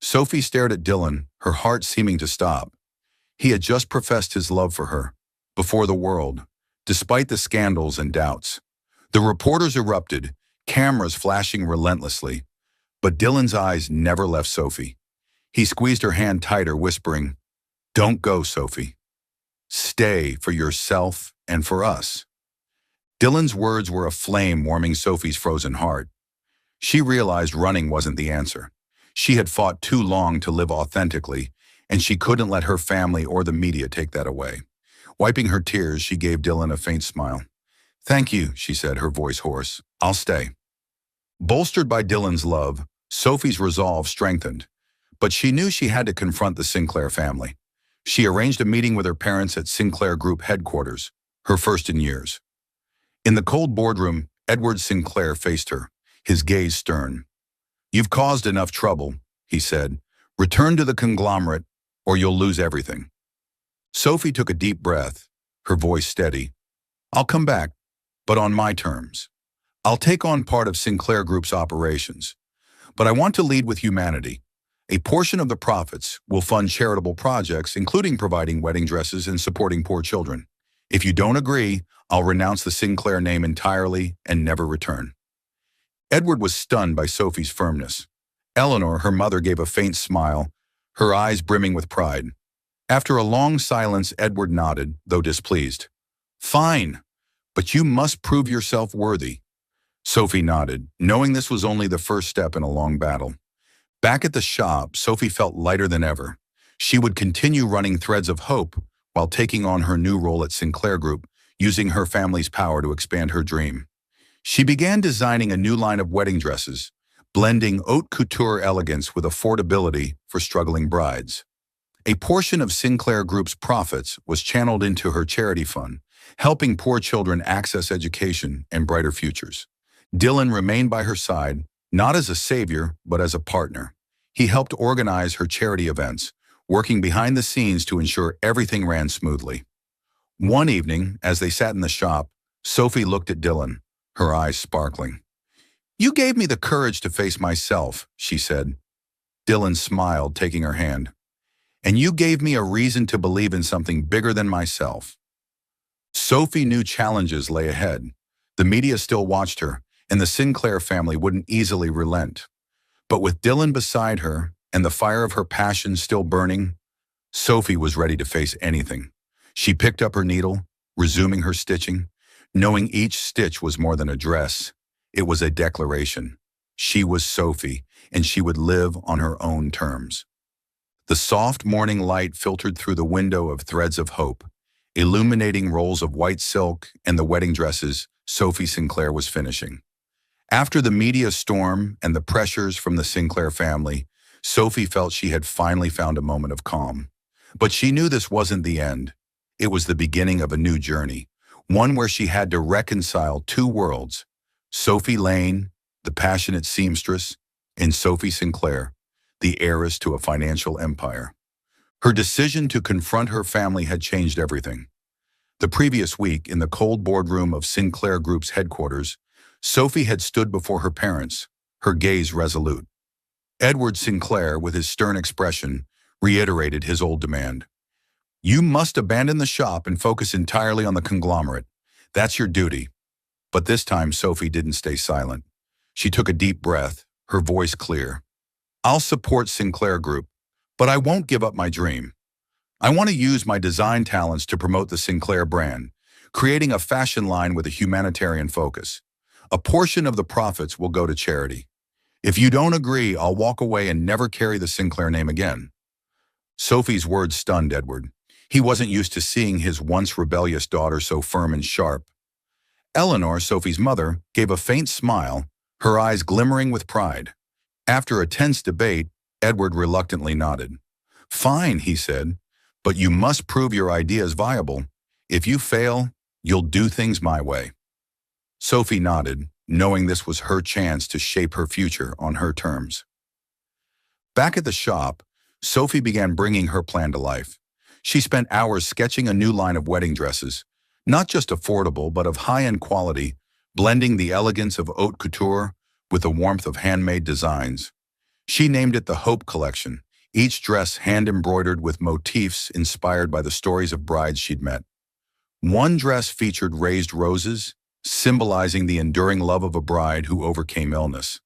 Sophie stared at Dylan, her heart seeming to stop. He had just professed his love for her, before the world, despite the scandals and doubts. The reporters erupted, cameras flashing relentlessly, but Dylan's eyes never left Sophie. He squeezed her hand tighter, whispering, "Don't go, Sophie. Stay for yourself and for us." Dylan's words were a flame warming Sophie's frozen heart. She realized running wasn't the answer. She had fought too long to live authentically, and she couldn't let her family or the media take that away. Wiping her tears, she gave Dylan a faint smile. "Thank you," she said, her voice hoarse. "I'll stay." Bolstered by Dylan's love, Sophie's resolve strengthened, but she knew she had to confront the Sinclair family. She arranged a meeting with her parents at Sinclair Group headquarters, her first in years. In the cold boardroom, Edward Sinclair faced her, his gaze stern. "You've caused enough trouble," he said. "Return to the conglomerate, or you'll lose everything." Sophie took a deep breath, her voice steady. "I'll come back, but on my terms. I'll take on part of Sinclair Group's operations, but I want to lead with humanity. A portion of the profits will fund charitable projects, including providing wedding dresses and supporting poor children. If you don't agree, I'll renounce the Sinclair name entirely and never return." Edward was stunned by Sophie's firmness. Eleanor, her mother, gave a faint smile, her eyes brimming with pride. After a long silence, Edward nodded, though displeased. "Fine, but you must prove yourself worthy." Sophie nodded, knowing this was only the first step in a long battle. Back at the shop, Sophie felt lighter than ever. She would continue running threads of hope while taking on her new role at Sinclair Group, using her family's power to expand her dream. She began designing a new line of wedding dresses, blending haute couture elegance with affordability for struggling brides. A portion of Sinclair Group's profits was channeled into her charity fund, helping poor children access education and brighter futures. Dylan remained by her side, not as a savior, but as a partner. He helped organize her charity events, working behind the scenes to ensure everything ran smoothly. One evening, as they sat in the shop, Sophie looked at Dylan, her eyes sparkling. "You gave me the courage to face myself," she said. Dylan smiled, taking her hand. And you gave me a reason to believe in something bigger than myself. Sophie knew challenges lay ahead. The media still watched her, and the Sinclair family wouldn't easily relent. But with Dylan beside her and the fire of her passion still burning, Sophie was ready to face anything. She picked up her needle, resuming her stitching, knowing each stitch was more than a dress. It was a declaration. She was Sophie, and she would live on her own terms. The soft morning light filtered through the window of threads of hope, illuminating rolls of white silk and the wedding dresses Sophie Sinclair was finishing. After the media storm and the pressures from the Sinclair family, Sophie felt she had finally found a moment of calm. But she knew this wasn't the end. It was the beginning of a new journey, one where she had to reconcile two worlds: Sophie Lane, the passionate seamstress, and Sophie Sinclair, the heiress to a financial empire. Her decision to confront her family had changed everything. The previous week, in the cold boardroom of Sinclair Group's headquarters, Sophie had stood before her parents, her gaze resolute. Edward Sinclair, with his stern expression, reiterated his old demand. You must abandon the shop and focus entirely on the conglomerate. That's your duty. But this time, Sophie didn't stay silent. She took a deep breath, her voice clear. I'll support Sinclair Group, but I won't give up my dream. I want to use my design talents to promote the Sinclair brand, creating a fashion line with a humanitarian focus. A portion of the profits will go to charity. If you don't agree, I'll walk away and never carry the Sinclair name again. Sophie's words stunned Edward. He wasn't used to seeing his once rebellious daughter so firm and sharp. Eleanor, Sophie's mother, gave a faint smile, her eyes glimmering with pride. After a tense debate, Edward reluctantly nodded. Fine, he said, but you must prove your idea is viable. If you fail, you'll do things my way. Sophie nodded, knowing this was her chance to shape her future on her terms. Back at the shop, Sophie began bringing her plan to life. She spent hours sketching a new line of wedding dresses, not just affordable but of high-end quality, blending the elegance of haute couture with the warmth of handmade designs. She named it the Hope Collection, each dress hand-embroidered with motifs inspired by the stories of brides she'd met. One dress featured raised roses, symbolizing the enduring love of a bride who overcame illness.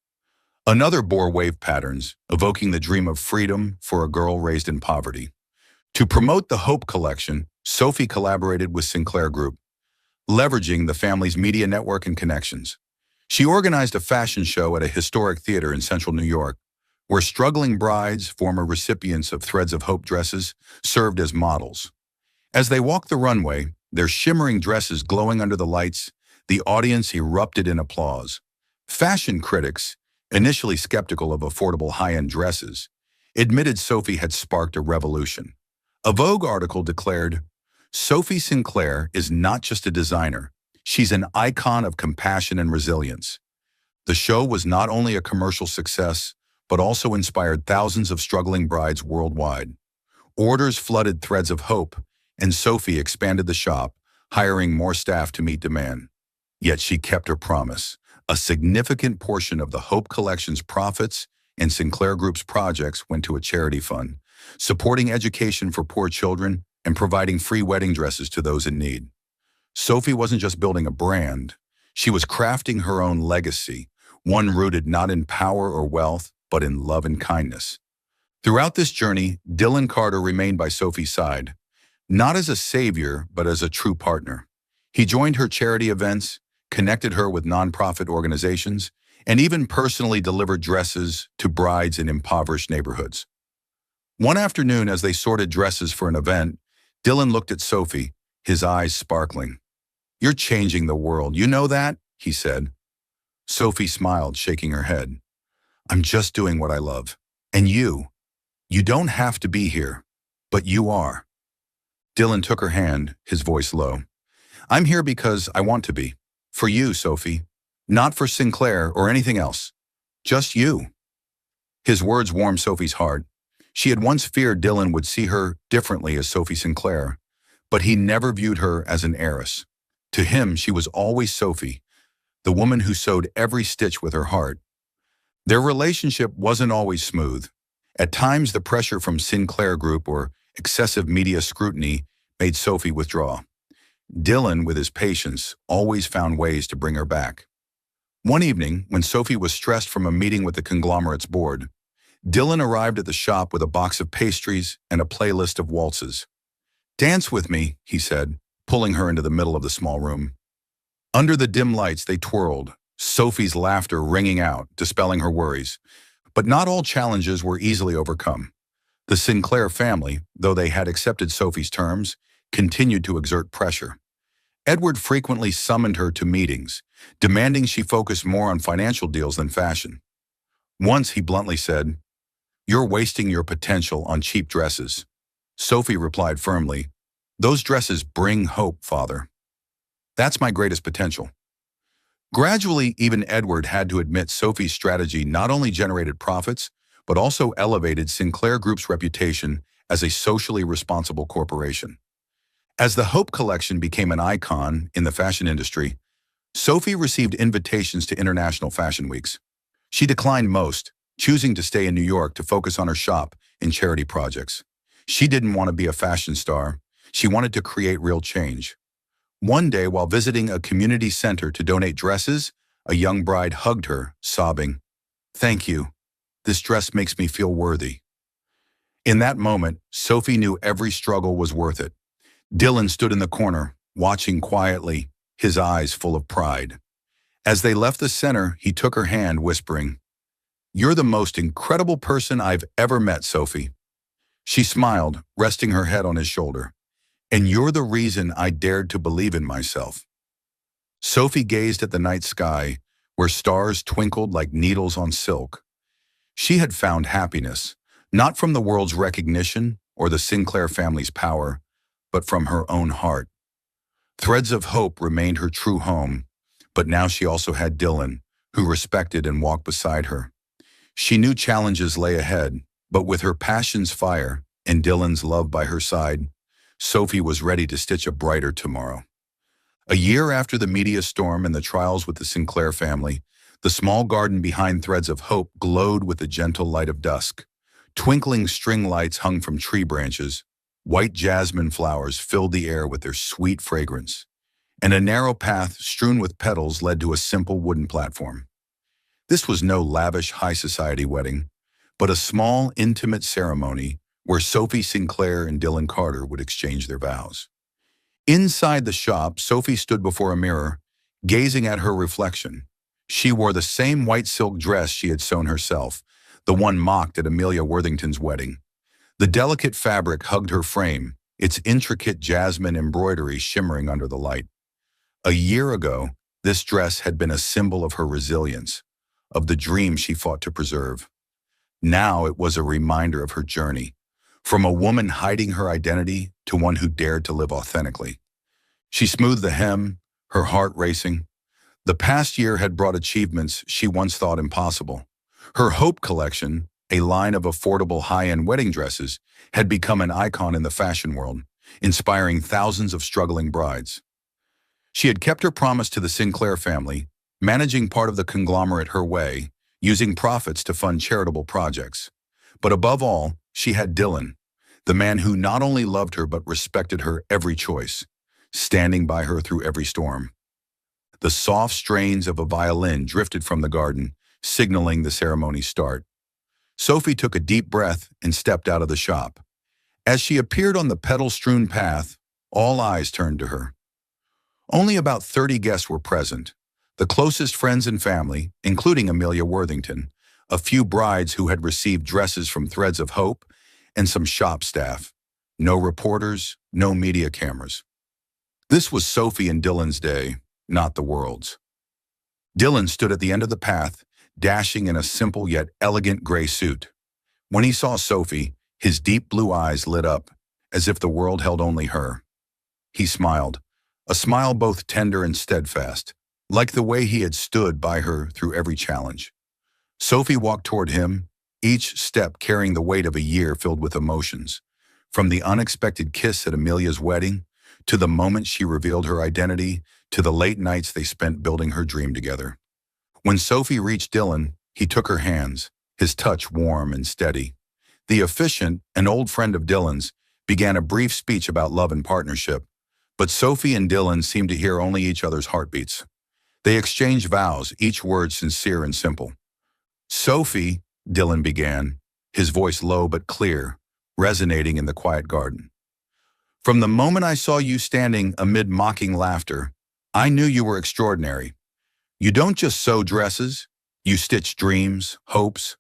Another bore wave patterns, evoking the dream of freedom for a girl raised in poverty. To promote the Hope Collection, Sophie collaborated with Sinclair Group, leveraging the family's media network and connections. She organized a fashion show at a historic theater in central New York, where struggling brides, former recipients of Threads of Hope dresses, served as models. As they walked the runway, their shimmering dresses glowing under the lights, the audience erupted in applause. Fashion critics, initially skeptical of affordable high-end dresses, admitted Sophie had sparked a revolution. A Vogue article declared, Sophie Sinclair is not just a designer, she's an icon of compassion and resilience. The show was not only a commercial success, but also inspired thousands of struggling brides worldwide. Orders flooded Threads of Hope, and Sophie expanded the shop, hiring more staff to meet demand. Yet she kept her promise. A significant portion of the Hope Collection's profits and Sinclair Group's projects went to a charity fund, supporting education for poor children and providing free wedding dresses to those in need. Sophie wasn't just building a brand, she was crafting her own legacy, one rooted not in power or wealth, but in love and kindness. Throughout this journey, Dylan Carter remained by Sophie's side, not as a savior, but as a true partner. He joined her charity events, connected her with nonprofit organizations, and even personally delivered dresses to brides in impoverished neighborhoods. One afternoon, as they sorted dresses for an event, Dylan looked at Sophie, his eyes sparkling. You're changing the world, you know that? He said. Sophie smiled, shaking her head. I'm just doing what I love. And you don't have to be here, but you are. Dylan took her hand, his voice low. I'm here because I want to be. For you, Sophie. Not for Sinclair or anything else. Just you. His words warmed Sophie's heart. She had once feared Dylan would see her differently as Sophie Sinclair, but he never viewed her as an heiress. To him, she was always Sophie, the woman who sewed every stitch with her heart. Their relationship wasn't always smooth. At times, the pressure from Sinclair Group or excessive media scrutiny made Sophie withdraw. Dylan, with his patience, always found ways to bring her back. One evening, when Sophie was stressed from a meeting with the conglomerate's board, Dylan arrived at the shop with a box of pastries and a playlist of waltzes. "Dance with me," he said, pulling her into the middle of the small room. Under the dim lights, they twirled, Sophie's laughter ringing out, dispelling her worries. But not all challenges were easily overcome. The Sinclair family, though they had accepted Sophie's terms, continued to exert pressure. Edward frequently summoned her to meetings, demanding she focus more on financial deals than fashion. Once he bluntly said, "You're wasting your potential on cheap dresses." Sophie replied firmly, "Those dresses bring hope, Father. That's my greatest potential." Gradually, even Edward had to admit Sophie's strategy not only generated profits, but also elevated Sinclair Group's reputation as a socially responsible corporation. As the Hope collection became an icon in the fashion industry, Sophie received invitations to international fashion weeks. She declined most, choosing to stay in New York to focus on her shop and charity projects. She didn't want to be a fashion star. She wanted to create real change. One day, while visiting a community center to donate dresses, a young bride hugged her, sobbing, "Thank you. This dress makes me feel worthy." In that moment, Sophie knew every struggle was worth it. Dylan stood in the corner, watching quietly, his eyes full of pride. As they left the center, he took her hand, whispering, "You're the most incredible person I've ever met, Sophie." She smiled, resting her head on his shoulder. "And you're the reason I dared to believe in myself." Sophie gazed at the night sky, where stars twinkled like needles on silk. She had found happiness, not from the world's recognition or the Sinclair family's power, but from her own heart. Threads of Hope remained her true home, but now she also had Dylan, who respected and walked beside her. She knew challenges lay ahead, but with her passion's fire and Dylan's love by her side, Sophie was ready to stitch a brighter tomorrow. A year after the media storm and the trials with the Sinclair family, the small garden behind Threads of Hope glowed with the gentle light of dusk. Twinkling string lights hung from tree branches, white jasmine flowers filled the air with their sweet fragrance, and a narrow path strewn with petals led to a simple wooden platform. This was no lavish high society wedding, but a small, intimate ceremony where Sophie Sinclair and Dylan Carter would exchange their vows. Inside the shop, Sophie stood before a mirror, gazing at her reflection. She wore the same white silk dress she had sewn herself, the one mocked at Amelia Worthington's wedding. The delicate fabric hugged her frame, its intricate jasmine embroidery shimmering under the light. A year ago, this dress had been a symbol of her resilience, of the dream she fought to preserve. Now it was a reminder of her journey, from a woman hiding her identity to one who dared to live authentically. She smoothed the hem, her heart racing. The past year had brought achievements she once thought impossible. Her Hope collection, a line of affordable high-end wedding dresses, had become an icon in the fashion world, inspiring thousands of struggling brides. She had kept her promise to the Sinclair family, managing part of the conglomerate her way, using profits to fund charitable projects. But above all, she had Dylan, the man who not only loved her but respected her every choice, standing by her through every storm. The soft strains of a violin drifted from the garden, signaling the ceremony's start. Sophie took a deep breath and stepped out of the shop. As she appeared on the petal-strewn path, all eyes turned to her. Only about 30 guests were present, the closest friends and family, including Amelia Worthington, a few brides who had received dresses from Threads of Hope, and some shop staff. No reporters, no media cameras. This was Sophie and Dylan's day, not the world's. Dylan stood at the end of the path, dashing in a simple yet elegant gray suit. When he saw Sophie, his deep blue eyes lit up, as if the world held only her. He smiled, a smile both tender and steadfast, like the way he had stood by her through every challenge. Sophie walked toward him, each step carrying the weight of a year filled with emotions, from the unexpected kiss at Amelia's wedding, to the moment she revealed her identity, to the late nights they spent building her dream together. When Sophie reached Dylan, he took her hands, his touch warm and steady. The officiant, an old friend of Dylan's, began a brief speech about love and partnership, but Sophie and Dylan seemed to hear only each other's heartbeats. They exchanged vows, each word sincere and simple. "Sophie," Dylan began, his voice low but clear, resonating in the quiet garden. "From the moment I saw you standing amid mocking laughter, I knew you were extraordinary. You don't just sew dresses, you stitch dreams, hopes.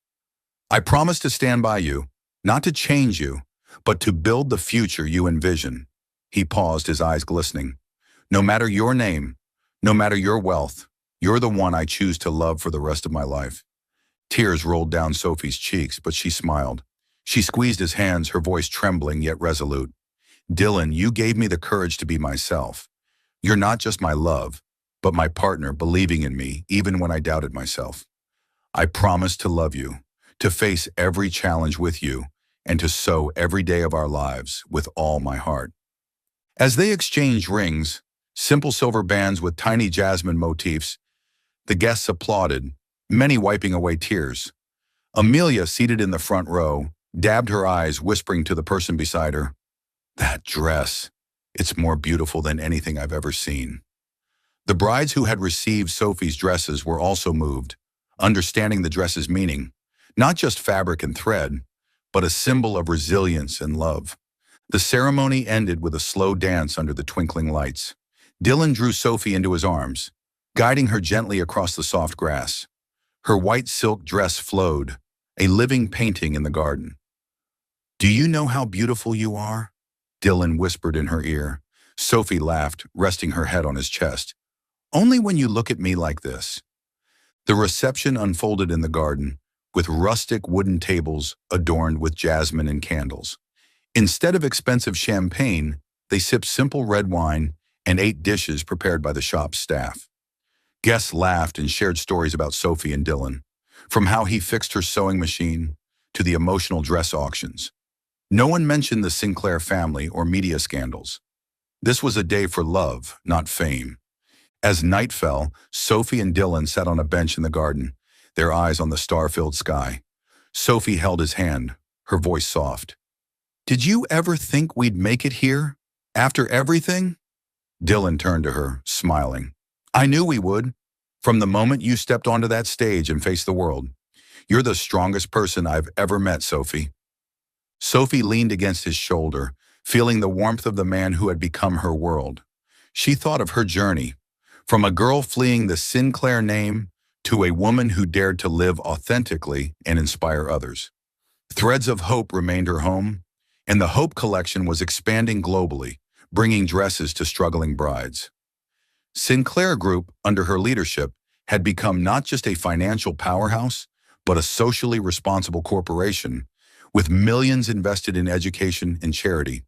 I promise to stand by you, not to change you, but to build the future you envision." He paused, his eyes glistening. "No matter your name, no matter your wealth, you're the one I choose to love for the rest of my life." Tears rolled down Sophie's cheeks, but she smiled. She squeezed his hands, her voice trembling yet resolute. "Dylan, you gave me the courage to be myself. You're not just my love, but my partner, believing in me even when I doubted myself. I promise to love you, to face every challenge with you, and to sew every day of our lives with all my heart." As they exchanged rings, simple silver bands with tiny jasmine motifs, the guests applauded, many wiping away tears. Amelia, seated in the front row, dabbed her eyes, whispering to the person beside her, "That dress, it's more beautiful than anything I've ever seen." The brides who had received Sophie's dresses were also moved, understanding the dress's meaning, not just fabric and thread, but a symbol of resilience and love. The ceremony ended with a slow dance under the twinkling lights. Dylan drew Sophie into his arms, guiding her gently across the soft grass. Her white silk dress flowed, a living painting in the garden. "Do you know how beautiful you are?" Dylan whispered in her ear. Sophie laughed, resting her head on his chest. "Only when you look at me like this." The reception unfolded in the garden, with rustic wooden tables adorned with jasmine and candles. Instead of expensive champagne, they sipped simple red wine and ate dishes prepared by the shop's staff. Guests laughed and shared stories about Sophie and Dylan, from how he fixed her sewing machine to the emotional dress auctions. No one mentioned the Sinclair family or media scandals. This was a day for love, not fame. As night fell, Sophie and Dylan sat on a bench in the garden, their eyes on the star-filled sky. Sophie held his hand, her voice soft. "Did you ever think we'd make it here? After everything?" Dylan turned to her, smiling. "I knew we would. From the moment you stepped onto that stage and faced the world. You're the strongest person I've ever met, Sophie." Sophie leaned against his shoulder, feeling the warmth of the man who had become her world. She thought of her journey, from a girl fleeing the Sinclair name to a woman who dared to live authentically and inspire others. Threads of Hope remained her home, and the Hope collection was expanding globally, bringing dresses to struggling brides. Sinclair Group, under her leadership, had become not just a financial powerhouse, but a socially responsible corporation, with millions invested in education and charity.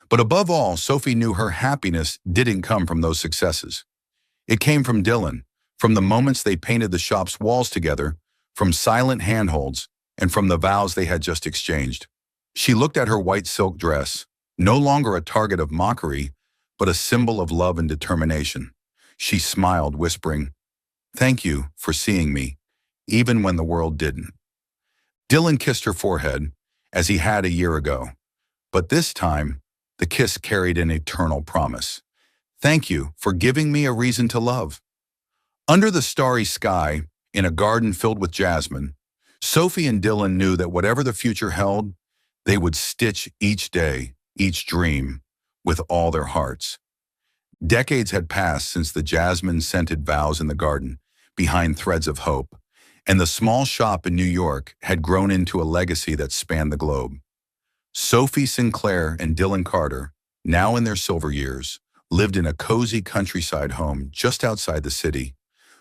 But above all, Sophie knew her happiness didn't come from those successes. It came from Dylan, from the moments they painted the shop's walls together, from silent handholds, and from the vows they had just exchanged. She looked at her white silk dress, no longer a target of mockery, but a symbol of love and determination. She smiled, whispering, "Thank you for seeing me, even when the world didn't." Dylan kissed her forehead, as he had a year ago. But this time, the kiss carried an eternal promise. "Thank you for giving me a reason to love." Under the starry sky, in a garden filled with jasmine, Sophie and Dylan knew that whatever the future held, they would stitch each day, each dream, with all their hearts. Decades had passed since the jasmine-scented vows in the garden, behind threads of hope, and the small shop in New York had grown into a legacy that spanned the globe. Sophie Sinclair and Dylan Carter, now in their silver years, lived in a cozy countryside home just outside the city,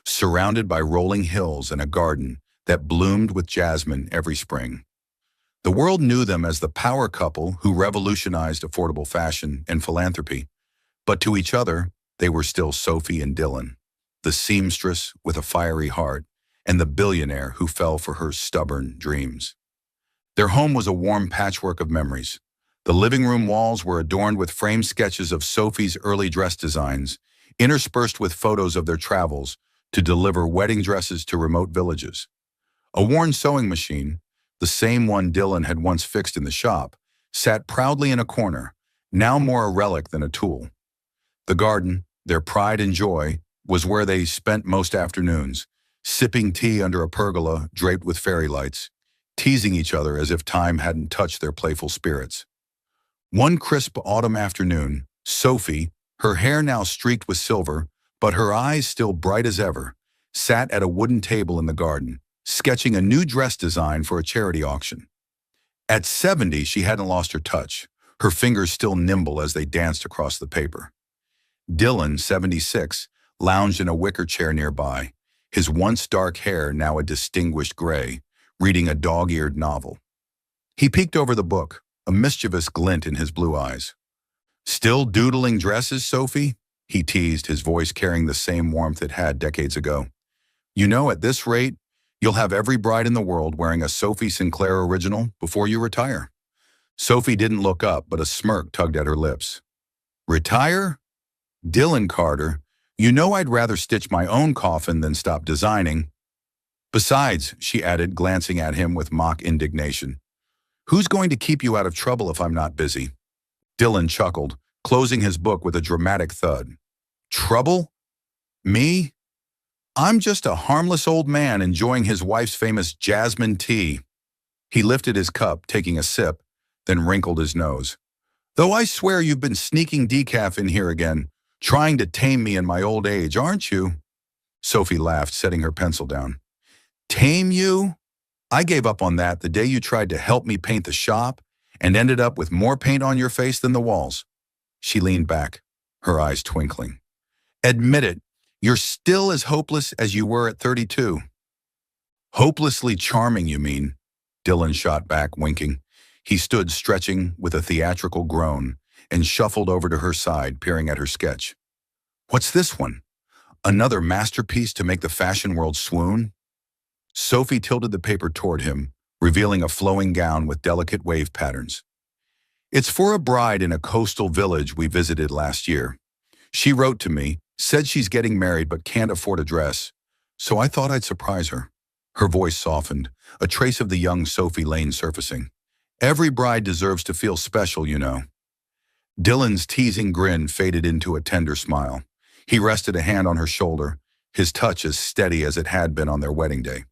surrounded by rolling hills and a garden that bloomed with jasmine every spring. The world knew them as the power couple who revolutionized affordable fashion and philanthropy, but to each other, they were still Sophie and Dylan, the seamstress with a fiery heart and the billionaire who fell for her stubborn dreams. Their home was a warm patchwork of memories. The living room walls were adorned with framed sketches of Sophie's early dress designs, interspersed with photos of their travels to deliver wedding dresses to remote villages. A worn sewing machine, the same one Dylan had once fixed in the shop, sat proudly in a corner, now more a relic than a tool. The garden, their pride and joy, was where they spent most afternoons, sipping tea under a pergola draped with fairy lights, teasing each other as if time hadn't touched their playful spirits. One crisp autumn afternoon, Sophie, her hair now streaked with silver, but her eyes still bright as ever, sat at a wooden table in the garden, sketching a new dress design for a charity auction. At 70, she hadn't lost her touch, her fingers still nimble as they danced across the paper. Dylan, 76, lounged in a wicker chair nearby, his once dark hair now a distinguished gray, reading a dog-eared novel. He peeked over the book, a mischievous glint in his blue eyes. "Still doodling dresses, Sophie?" he teased, his voice carrying the same warmth it had decades ago. "You know, at this rate, you'll have every bride in the world wearing a Sophie Sinclair original before you retire." Sophie didn't look up, but a smirk tugged at her lips. "Retire? Dylan Carter, you know I'd rather stitch my own coffin than stop designing. Besides," she added, glancing at him with mock indignation, "who's going to keep you out of trouble if I'm not busy?" Dylan chuckled, closing his book with a dramatic thud. "Trouble? Me? I'm just a harmless old man enjoying his wife's famous jasmine tea." He lifted his cup, taking a sip, then wrinkled his nose. "Though I swear you've been sneaking decaf in here again, trying to tame me in my old age, aren't you?" Sophie laughed, setting her pencil down. "Tame you? I gave up on that the day you tried to help me paint the shop and ended up with more paint on your face than the walls." She leaned back, her eyes twinkling. "Admit it, you're still as hopeless as you were at 32. "Hopelessly charming, you mean?" Dylan shot back, winking. He stood stretching with a theatrical groan and shuffled over to her side, peering at her sketch. "What's this one? Another masterpiece to make the fashion world swoon?" Sophie tilted the paper toward him, revealing a flowing gown with delicate wave patterns. "It's for a bride in a coastal village we visited last year. She wrote to me, said she's getting married but can't afford a dress, so I thought I'd surprise her." Her voice softened, a trace of the young Sophie Lane surfacing. "Every bride deserves to feel special, you know." Dylan's teasing grin faded into a tender smile. He rested a hand on her shoulder, his touch as steady as it had been on their wedding day.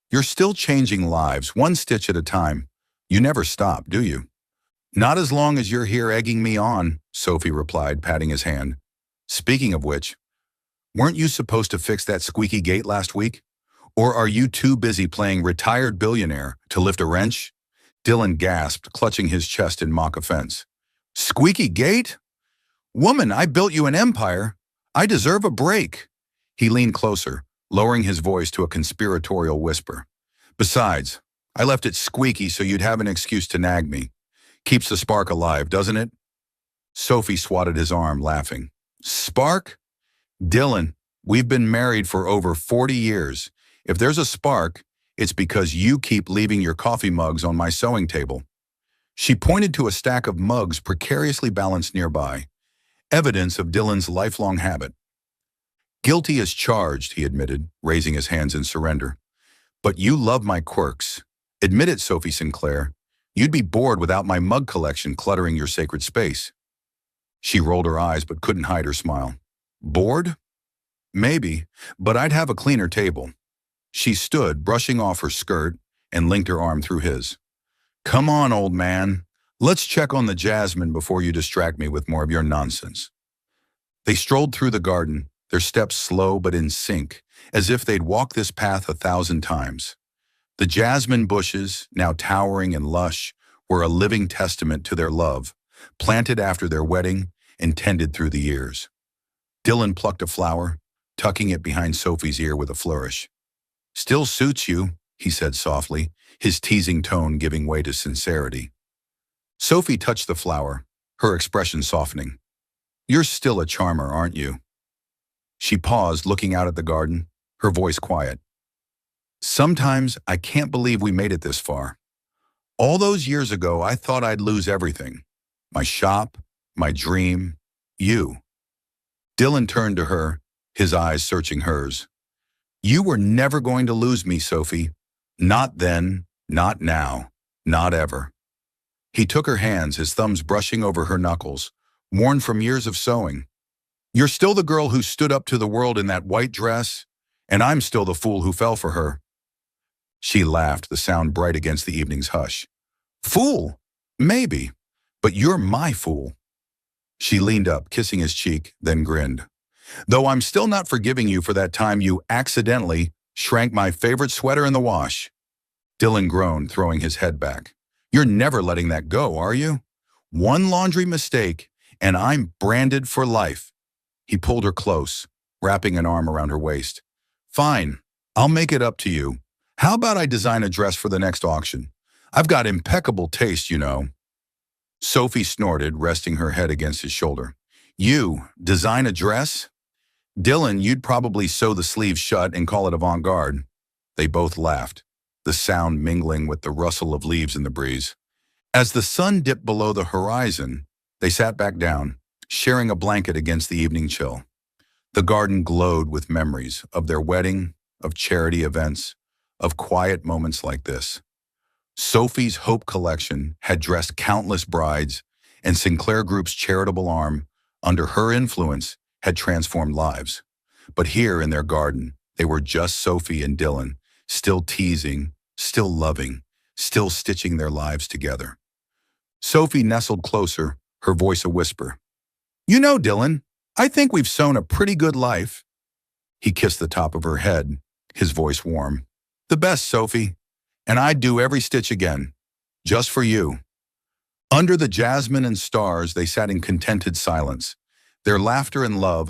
"You're still changing lives, one stitch at a time. You never stop, do you?" "Not as long as you're here egging me on," Sophie replied, patting his hand. "Speaking of which, weren't you supposed to fix that squeaky gate last week? Or are you too busy playing retired billionaire to lift a wrench?" Dylan gasped, clutching his chest in mock offense. "Squeaky gate? Woman, I built you an empire. I deserve a break." He leaned closer, lowering his voice to a conspiratorial whisper. "Besides, I left it squeaky so you'd have an excuse to nag me. Keeps the spark alive, doesn't it?" Sophie swatted his arm, laughing. "Spark? Dylan, we've been married for over 40 years. If there's a spark, it's because you keep leaving your coffee mugs on my sewing table." She pointed to a stack of mugs precariously balanced nearby, evidence of Dylan's lifelong habit. "Guilty as charged," he admitted, raising his hands in surrender. "But you love my quirks. Admit it, Sophie Sinclair. You'd be bored without my mug collection cluttering your sacred space." She rolled her eyes but couldn't hide her smile. "Bored? Maybe, but I'd have a cleaner table." She stood, brushing off her skirt, and linked her arm through his. "Come on, old man. Let's check on the jasmine before you distract me with more of your nonsense." They strolled through the garden, their steps slow but in sync, as if they'd walked this path 1,000 times. The jasmine bushes, now towering and lush, were a living testament to their love, planted after their wedding and tended through the years. Dylan plucked a flower, tucking it behind Sophie's ear with a flourish. "Still suits you," he said softly, his teasing tone giving way to sincerity. Sophie touched the flower, her expression softening. "You're still a charmer, aren't you?" She paused, looking out at the garden, her voice quiet. "Sometimes I can't believe we made it this far. All those years ago, I thought I'd lose everything. My shop, my dream, you." Dylan turned to her, his eyes searching hers. "You were never going to lose me, Sophie. Not then, Not now. Not ever. He took her hands, his thumbs brushing over her knuckles, worn from years of sewing. You're still the girl who stood up to the world in that white dress, and I'm still the fool who fell for her. She laughed, the sound bright against the evening's hush. Fool? Maybe. But you're my fool. She leaned up, kissing his cheek, then grinned. Though I'm still not forgiving you for that time you accidentally shrank my favorite sweater in the wash. Dylan groaned, throwing his head back. You're never letting that go, are you? One laundry mistake, and I'm branded for life. He pulled her close, wrapping an arm around her waist. Fine, I'll make it up to you. How about I design a dress for the next auction? I've got impeccable taste, you know. Sophie snorted, resting her head against his shoulder. You, design a dress? Dylan, you'd probably sew the sleeves shut and call it avant-garde. They both laughed, the sound mingling with the rustle of leaves in the breeze. As the sun dipped below the horizon, they sat back down, sharing a blanket against the evening chill. The garden glowed with memories of their wedding, of charity events, of quiet moments like this. Sophie's Hope Collection had dressed countless brides, and Sinclair Group's charitable arm, under her influence, had transformed lives. But here in their garden, they were just Sophie and Dylan, still teasing, still loving, still stitching their lives together. Sophie nestled closer, her voice a whisper. You know, Dylan, I think we've sewn a pretty good life. He kissed the top of her head, his voice warm. The best, Sophie. And I'd do every stitch again, just for you. Under the jasmine and stars, they sat in contented silence, their laughter and love a